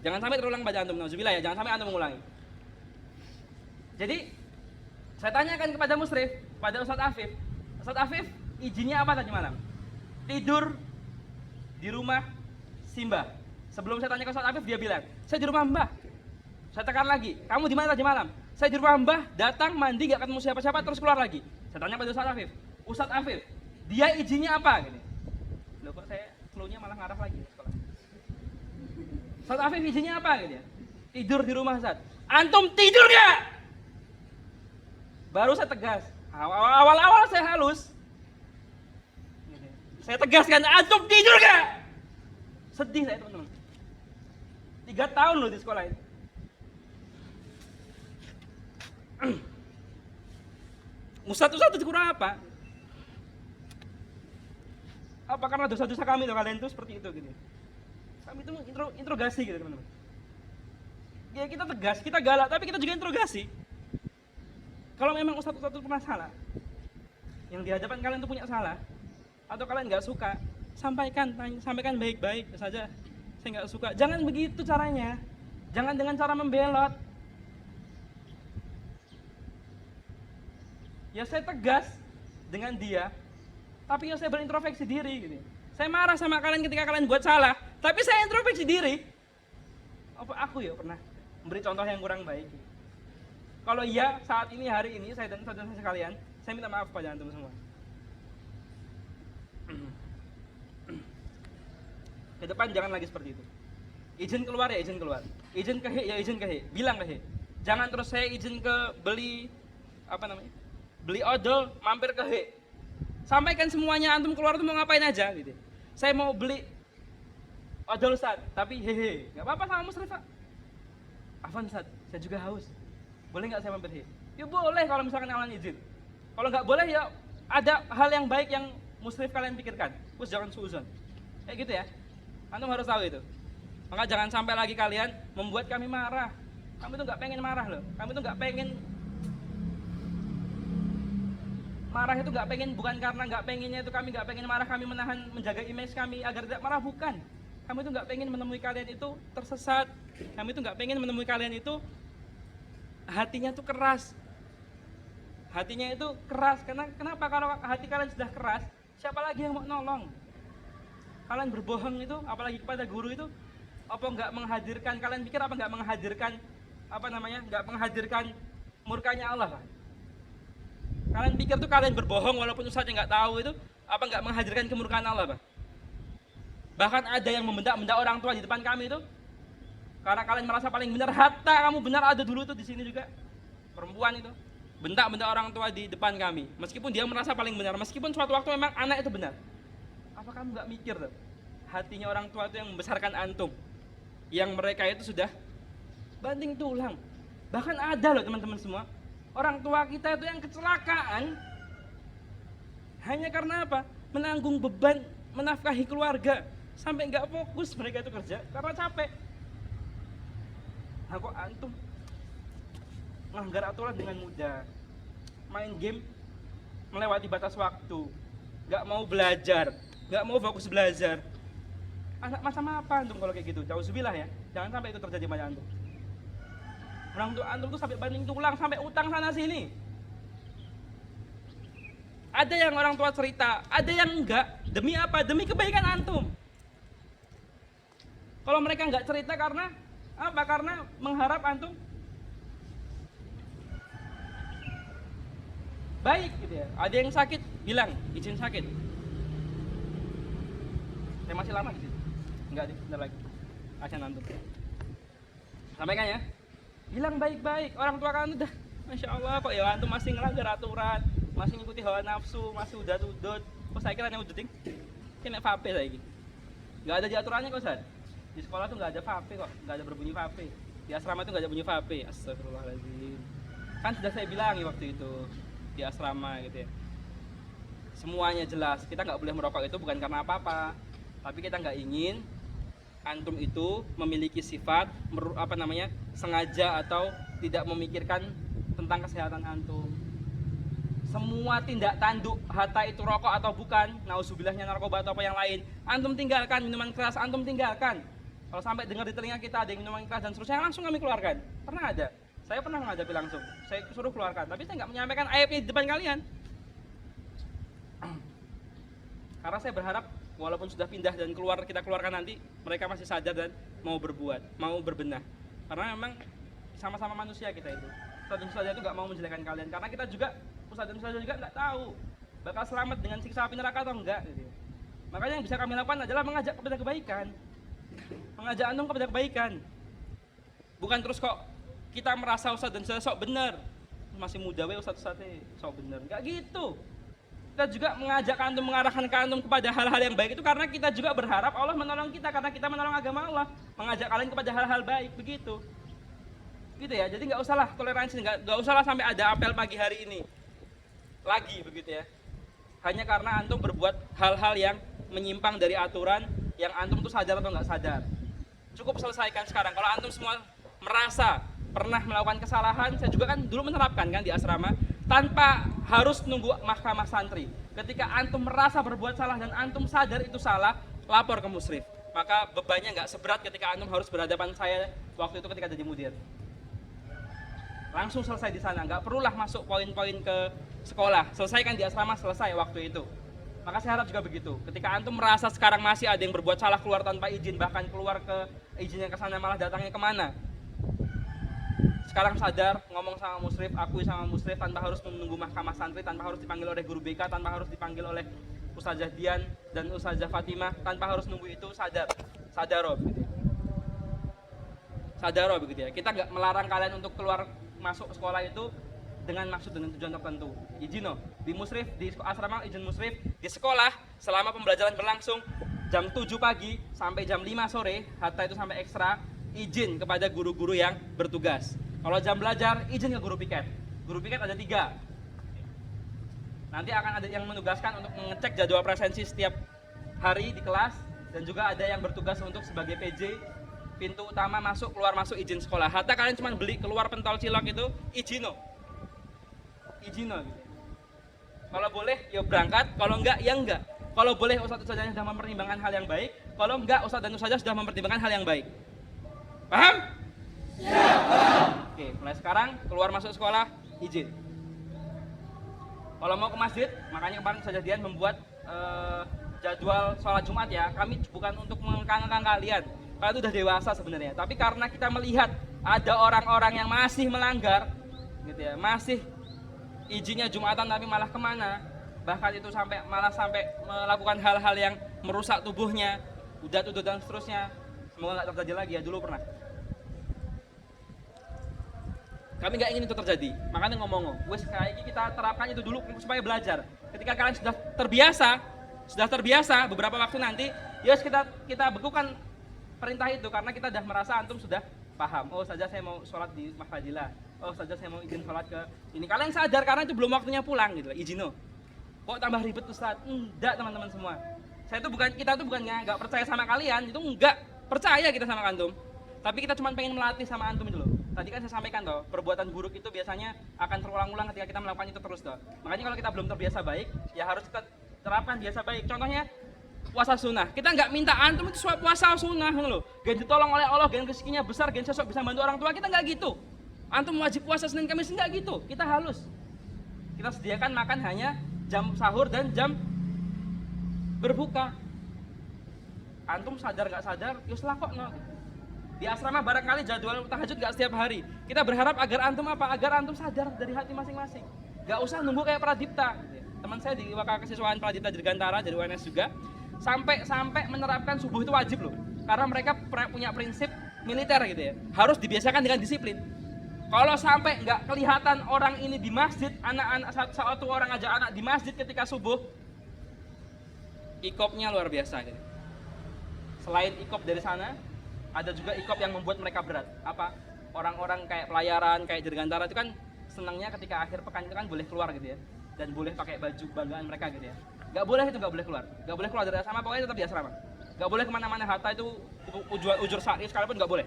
S1: Jangan sampai terulang pada antum, nauzubillah ya. Jangan sampai antum mengulangi. Jadi saya tanyakan kepada musrif, pada Ustaz Afif. Ustaz Afif, izinnya apa tadi malam? Tidur di rumah Simba. Sebelum saya tanya ke Ustaz Afif, dia bilang, saya di rumah Mbah. Saya tekan lagi, kamu di mana tadi malam? Saya di rumah Mbah, datang mandi gak ketemu siapa-siapa terus keluar lagi. Saya tanya pada Ustaz Afif, Ustaz Afif, dia izinnya apa? Gini. Loh kok saya flow-nya malah ngarah lagi di sekolah. Ustaz Afif izinnya apa? Gitu ya. Tidur di rumah Ustaz. Antum tidur gak? Baru saya tegas. Awal-awal saya halus. Gitu. Saya tegaskan, antum tidur gak? Sedih saya teman-teman. 3 tahun loh di sekolah ini. Ustaz itu kurang apa? Apa karena dosa-dosa kami loh kalian itu seperti itu gitu. Kami itu interogasi gitu teman-teman. Ya kita tegas, kita galak, tapi kita juga interogasi. Kalau memang ustaz itu pernah salah, yang di hadapan kalian itu punya salah, atau kalian nggak suka, sampaikan baik-baik saja. Saya nggak suka. Jangan begitu caranya. Jangan dengan cara membelot. Ya saya tegas dengan dia, tapi ya saya berintrospeksi diri gitu. Saya marah sama kalian ketika kalian buat salah, tapi saya introspeksi diri. Apa aku ya pernah memberi contoh yang kurang baik? Kalau iya, saat ini, hari ini, saya dan saudara sekalian, saya minta maaf pada antum semua. Ke depan jangan lagi seperti itu. Izin keluar ya izin keluar. Izin ke ya izin ke bilang ke Jangan terus saya izin ke beli beli odol, mampir ke sampaikan semuanya, antum keluar tuh mau ngapain aja gitu. Saya mau beli odol Ustaz, tapi nggak apa-apa sama musrifah. Afwan Ustaz, saya juga haus. Boleh nggak saya mampir Ya boleh kalau misalkan kalian izin. Kalau nggak boleh ya ada hal yang baik yang musrif kalian pikirkan. Terus jangan suuzon. Kayak gitu ya. Antum harus tahu itu. Maka jangan sampai lagi kalian membuat kami marah. Kami tuh nggak pengen marah loh. Kami tuh nggak pengen marah itu nggak pengen, bukan karena nggak pengennya itu kami nggak pengen marah, kami menahan menjaga image kami agar tidak marah, bukan. Kami itu nggak pengen menemui kalian itu tersesat. Kami itu nggak pengen menemui kalian itu hatinya tuh keras. Hatinya itu keras karena kenapa? Kalau hati kalian sudah keras, siapa lagi yang mau nolong? Kalian berbohong itu, apalagi kepada guru itu, apa nggak menghadirkan? Kalian pikir apa nggak menghadirkan nggak menghadirkan murkanya Allah, Pak? Kalian pikir tuh kalian berbohong walaupun ustaznya nggak tahu itu apa nggak menghadirkan kemurkaan Allah, Pak? Bahkan ada yang membentak-bentak orang tua di depan kami itu. Karena kalian merasa paling benar, hatta kamu benar, ada dulu tuh di sini juga. Perempuan itu bentak-bentak orang tua di depan kami. Meskipun dia merasa paling benar, meskipun suatu waktu memang anak itu benar. Apa kamu nggak mikir tuh? Hatinya orang tua itu yang membesarkan antum. Yang mereka itu sudah banting tulang. Bahkan ada loh teman-teman semua, orang tua kita itu yang kecelakaan hanya karena apa? Menanggung beban menafkahi keluarga. Sampai nggak fokus mereka itu kerja karena capek. Nah, kok antum melanggar aturan dengan mudah, main game melewati batas waktu, nggak mau belajar, nggak mau fokus belajar. Anak macam apa antum kalau kayak gitu? Jauzubillah ya, jangan sampai itu terjadi pada antum. Orang tua antum tuh sampai banting tulang, sampai utang sana sini. Ada yang orang tua cerita, ada yang enggak. Demi apa? Demi kebaikan antum. Kalau mereka enggak cerita karena apa? Karena mengharap antum baik gitu ya. Ada yang sakit, bilang izin sakit. Saya masih lama di situ. Enggak deh, bentar lagi. Acan antum. Sampaikan ya. Bilang baik-baik. Orang tua kan udah, masya Allah kok ya antum masih ngelanggar aturan, masih ngikuti hawa nafsu, masih udat-udat. Kok saya kira yang udating? Kena vape saya ini. Enggak ada di aturannya kok, Ustaz. Di sekolah tuh nggak ada vape kok, nggak ada berbunyi vape. Di asrama tuh nggak ada bunyi vape. Astagfirullahaladzim. Kan sudah saya bilang waktu itu di asrama gitu ya. Semuanya jelas. Kita nggak boleh merokok itu bukan karena apa-apa, tapi kita nggak ingin antum itu memiliki sifat sengaja atau tidak memikirkan tentang kesehatan antum. Semua tindak tanduk, hatta itu rokok atau bukan, nauzubillahnya narkoba atau apa yang lain, antum tinggalkan. Minuman keras antum tinggalkan. Kalau sampai dengar di telinga kita ada yang minuman keras dan seterusnya, langsung kami keluarkan. Pernah ada, saya pernah menghadapi langsung, saya suruh keluarkan, tapi saya nggak menyampaikan aibnya di depan kalian. Karena saya berharap walaupun sudah pindah dan kita keluarkan nanti, mereka masih sadar dan mau berbuat, mau berbenah. Karena memang sama-sama manusia kita itu. Ustaz itu nggak mau menjelekkan kalian, karena kita juga, Ustaz juga nggak tahu bakal selamat dengan siksa api neraka atau enggak gitu. Makanya yang bisa kami lakukan adalah mengajak kepada kebaikan, mengajak antum kepada kebaikan. Bukan terus kok kita merasa Ustaz dan Ustaz sok benar, masih muda we Ustaz sok benar, nggak gitu. Kita juga mengajak antum, mengarahkan ke antum kepada hal-hal yang baik itu karena kita juga berharap Allah menolong kita, karena kita menolong agama Allah, mengajak kalian kepada hal-hal baik begitu. Gitu ya. Jadi nggak usahlah toleransi, nggak usahlah sampai ada apel pagi hari ini lagi begitu ya. Hanya karena antum berbuat hal-hal yang menyimpang dari aturan yang antum tuh sadar atau nggak sadar. Cukup selesaikan sekarang. Kalau antum semua merasa pernah melakukan kesalahan, saya juga kan dulu menerapkan kan di asrama, tanpa harus nunggu mahkamah santri. Ketika antum merasa berbuat salah dan antum sadar itu salah, lapor ke musyrif. Maka bebannya nggak seberat ketika antum harus berhadapan saya waktu itu ketika jadi mudir. Langsung selesai di sana, nggak perulah masuk poin-poin ke sekolah. Selesaikan di asrama, selesai waktu itu. Maka saya harap juga begitu. Ketika antum merasa sekarang masih ada yang berbuat salah keluar tanpa izin, bahkan keluar ke izinnya ke sana malah datangnya kemana? Sekarang sadar, ngomong sama musyrif, akui sama musyrif tanpa harus menunggu mahkamah santri, tanpa harus dipanggil oleh guru BK, tanpa harus dipanggil oleh Ustazah Dian dan Ustazah Fatimah, tanpa harus nunggu itu. Sadaro begitu. Sadaro begitu ya. Kita nggak melarang kalian untuk keluar masuk sekolah itu dengan maksud dan tujuan tertentu. Izin di musyrif, di asrama izin musyrif, di sekolah selama pembelajaran berlangsung jam 7 pagi sampai jam 5 sore, hatta itu sampai ekstra, izin kepada guru-guru yang bertugas. Kalau jam belajar, izin ke guru piket. Guru piket ada 3. Nanti akan ada yang menugaskan untuk mengecek jadwal presensi setiap hari di kelas, dan juga ada yang bertugas untuk sebagai PJ, pintu utama masuk keluar masuk izin sekolah. Hatta kalian cuma beli keluar pentol cilok itu izino gitu. Kalau boleh ya berangkat, kalau enggak ya enggak. Kalau boleh ustadz ustazahnya sudah mempertimbangkan hal yang baik, kalau enggak ustadz dan ustazah sudah mempertimbangkan hal yang baik. Paham? Ya, paham. Oke, mulai sekarang keluar masuk sekolah izin. Kalau mau ke masjid, makanya kemarin Ustazah Dian membuat jadwal sholat Jumat ya. Kami bukan untuk mengekang-ekang kalian, kalian itu udah dewasa sebenarnya. Tapi karena kita melihat ada orang-orang yang masih melanggar, gitu ya, masih izinnya Jumatan tapi malah kemana, bahkan itu sampai melakukan hal-hal yang merusak tubuhnya. udat dan seterusnya. Semoga nggak terjadi lagi ya, dulu pernah. Kami nggak ingin itu terjadi, makanya ngomong, wes kayak ini kita terapkan itu dulu supaya belajar. Ketika kalian sudah terbiasa beberapa waktu nanti, ya kita bekukan perintah itu karena kita sudah merasa antum sudah paham. Oh saja saya mau sholat di Mahfadilah. Oh saja saya mau izin sholat ke ini. Kalian sadar karena itu belum waktunya pulang gitu, izino. Kok tambah ribet Ustaz? Enggak teman-teman semua. Kita tuh bukannya nggak percaya sama kalian, itu enggak percaya kita sama antum. Tapi kita cuma pengen melatih sama antum itu loh. Tadi kan saya sampaikan toh, perbuatan buruk itu biasanya akan terulang-ulang ketika kita melakukan itu terus toh. Makanya kalau kita belum terbiasa baik, ya harus kita terapkan biasa baik. Contohnya puasa sunnah. Kita nggak minta antum itu puasa sunnah gitu loh. Gen ditolong oleh Allah, gen rezekinya besar, gen sosok bisa bantu orang tua, kita nggak gitu. Antum wajib puasa Senin Kamis, nggak gitu. Kita halus. Kita sediakan makan hanya jam sahur dan jam berbuka. Antum sadar nggak sadar, yus lakokno. Di asrama barangkali jadwal tahajud nggak setiap hari. Kita berharap agar antum apa? Agar antum sadar dari hati masing-masing. Nggak usah nunggu kayak Pradipta. Teman saya di Waka Kesiswaan Pradipta Dirgantara dari UNS juga sampai menerapkan subuh itu wajib loh. Karena mereka punya prinsip militer gitu ya. Harus dibiasakan dengan disiplin. Kalau sampai nggak kelihatan orang ini di masjid, anak-anak satu orang aja anak di masjid ketika subuh, ikopnya luar biasa gitu. Selain ikop dari sana, ada juga ikop yang membuat mereka berat. Apa? Orang-orang kayak pelayaran, kayak Dirgantara itu kan senangnya ketika akhir pekan itu kan boleh keluar gitu ya. Dan boleh pakai baju banggaan mereka gitu ya. Gak boleh keluar. Gak boleh keluar dari asrama, pokoknya tetap di asrama. Gak boleh kemana-mana, hatta itu ujur syar'i sekalipun gak boleh.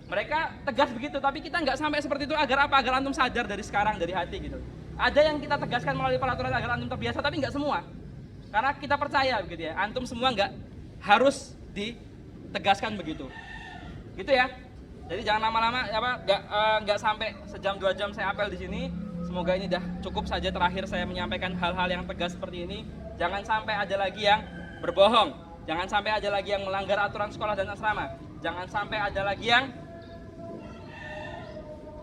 S1: Mereka tegas begitu, tapi kita nggak sampai seperti itu agar apa? Agar antum sadar dari sekarang, dari hati gitu. Ada yang kita tegaskan melalui peraturan agar antum terbiasa, tapi nggak semua. Karena kita percaya begitu ya, antum semua nggak harus ditegaskan begitu. Gitu ya. Jadi jangan lama-lama nggak sampai sejam 2 jam saya apel di sini. Semoga ini dah cukup saja terakhir saya menyampaikan hal-hal yang tegas seperti ini. Jangan sampai ada lagi yang berbohong. Jangan sampai ada lagi yang melanggar aturan sekolah dan asrama. Jangan sampai ada lagi yang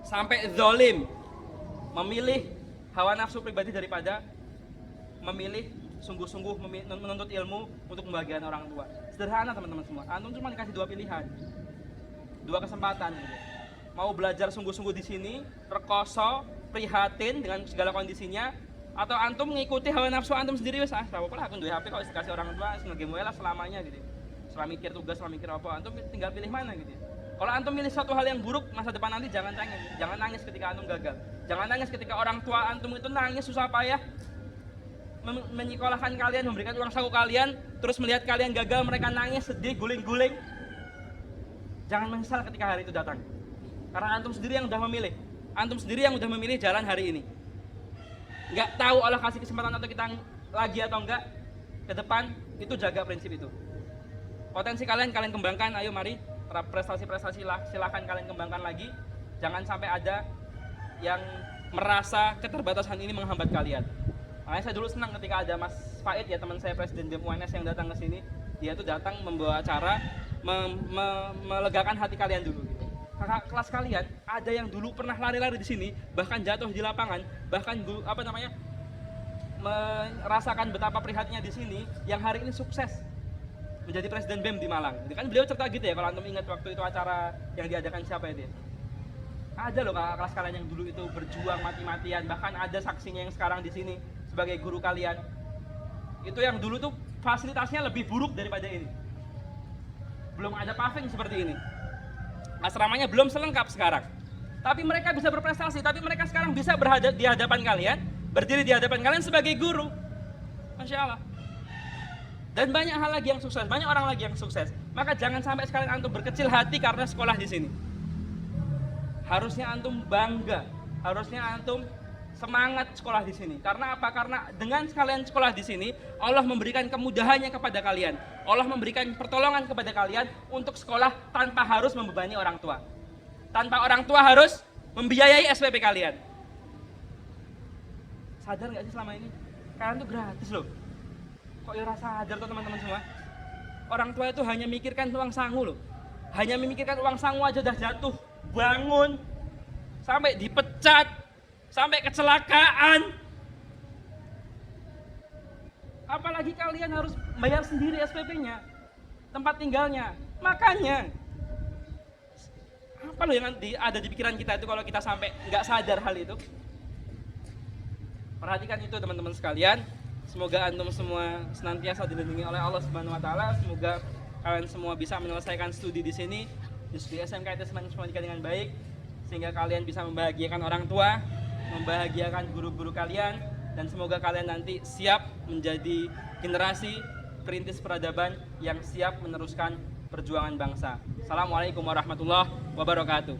S1: sampai zalim, memilih hawa nafsu pribadi daripada memilih sungguh-sungguh menuntut ilmu untuk membahagiakan orang tua. Sederhana teman-teman semua. Antum cuma dikasih 2 pilihan, 2 kesempatan. Gitu. Mau belajar sungguh-sungguh di sini, rekoso, prihatin dengan segala kondisinya, atau antum mengikuti hawa nafsu antum sendiri wes apa lah aku duwe HP kok dikasih orang tua seneng lah selamanya gitu. Setelah mikir tugas, setelah mikir apa, antum tinggal pilih mana gitu. Kalau antum milih satu hal yang buruk, masa depan nanti jangan nangis ketika antum gagal. Jangan nangis ketika orang tua antum itu nangis susah payah menyekolahkan kalian, memberikan uang saku kalian, terus melihat kalian gagal, mereka nangis, sedih, guling-guling. Jangan menyesal ketika hari itu datang. Karena antum sendiri yang udah memilih. Antum sendiri yang udah memilih jalan hari ini. Nggak tahu Allah kasih kesempatan atau kita lagi atau enggak ke depan, itu jaga prinsip itu. Potensi kalian kembangkan, ayo mari. Prestasi-prestasi silahkan kalian kembangkan lagi. Jangan sampai ada yang merasa keterbatasan ini menghambat kalian. Makanya saya dulu senang ketika ada Mas Faid ya, teman saya Presiden BEM UNS yang datang ke sini. Dia tuh datang membawa acara melegakan hati kalian dulu gitu. Kakak kelas kalian ada yang dulu pernah lari-lari di sini, bahkan jatuh di lapangan, bahkan merasakan betapa prihatinnya di sini, yang hari ini sukses menjadi Presiden BEM di Malang. Jadi kan beliau cerita gitu ya, kalau antum ingat waktu itu acara yang diadakan siapa itu ya? Ada loh kakak kelas kalian yang dulu itu berjuang mati-matian, bahkan ada saksinya yang sekarang di sini sebagai guru kalian. Itu yang dulu tuh fasilitasnya lebih buruk daripada ini. Belum ada paving seperti ini. Asramanya belum selengkap sekarang. Tapi mereka bisa berprestasi, tapi mereka sekarang bisa di hadapan kalian, berdiri di hadapan kalian sebagai guru. Masya Allah. Dan banyak hal lagi yang sukses, banyak orang lagi yang sukses. Maka jangan sampai sekalian antum berkecil hati karena sekolah di sini. Harusnya antum bangga, harusnya antum semangat sekolah di sini. Karena apa? Karena dengan sekalian sekolah di sini, Allah memberikan kemudahannya kepada kalian. Allah memberikan pertolongan kepada kalian untuk sekolah tanpa harus membebani orang tua. Tanpa orang tua harus membiayai SPP kalian. Sadar nggak sih selama ini? Kalian tuh gratis loh. Kok ya rasa sadar tuh teman-teman semua? Orang tua itu hanya mikirkan uang sangu loh. Hanya memikirkan uang sangu aja udah jatuh, bangun, sampai dipecat, sampai kecelakaan. Apalagi kalian harus bayar sendiri SPP-nya. tempat tinggalnya, makannya. Apa loh yang ada di pikiran kita itu kalau kita sampai nggak sadar hal itu? Perhatikan itu teman-teman sekalian. Semoga antum semua senantiasa dilindungi oleh Allah Subhanahu wa taala. Semoga kalian semua bisa menyelesaikan studi di sini, di studi SMK ITS Informatika dengan baik, sehingga kalian bisa membahagiakan orang tua, membahagiakan guru-guru kalian, dan semoga kalian nanti siap menjadi generasi perintis peradaban yang siap meneruskan perjuangan bangsa. Assalamualaikum warahmatullahi wabarakatuh.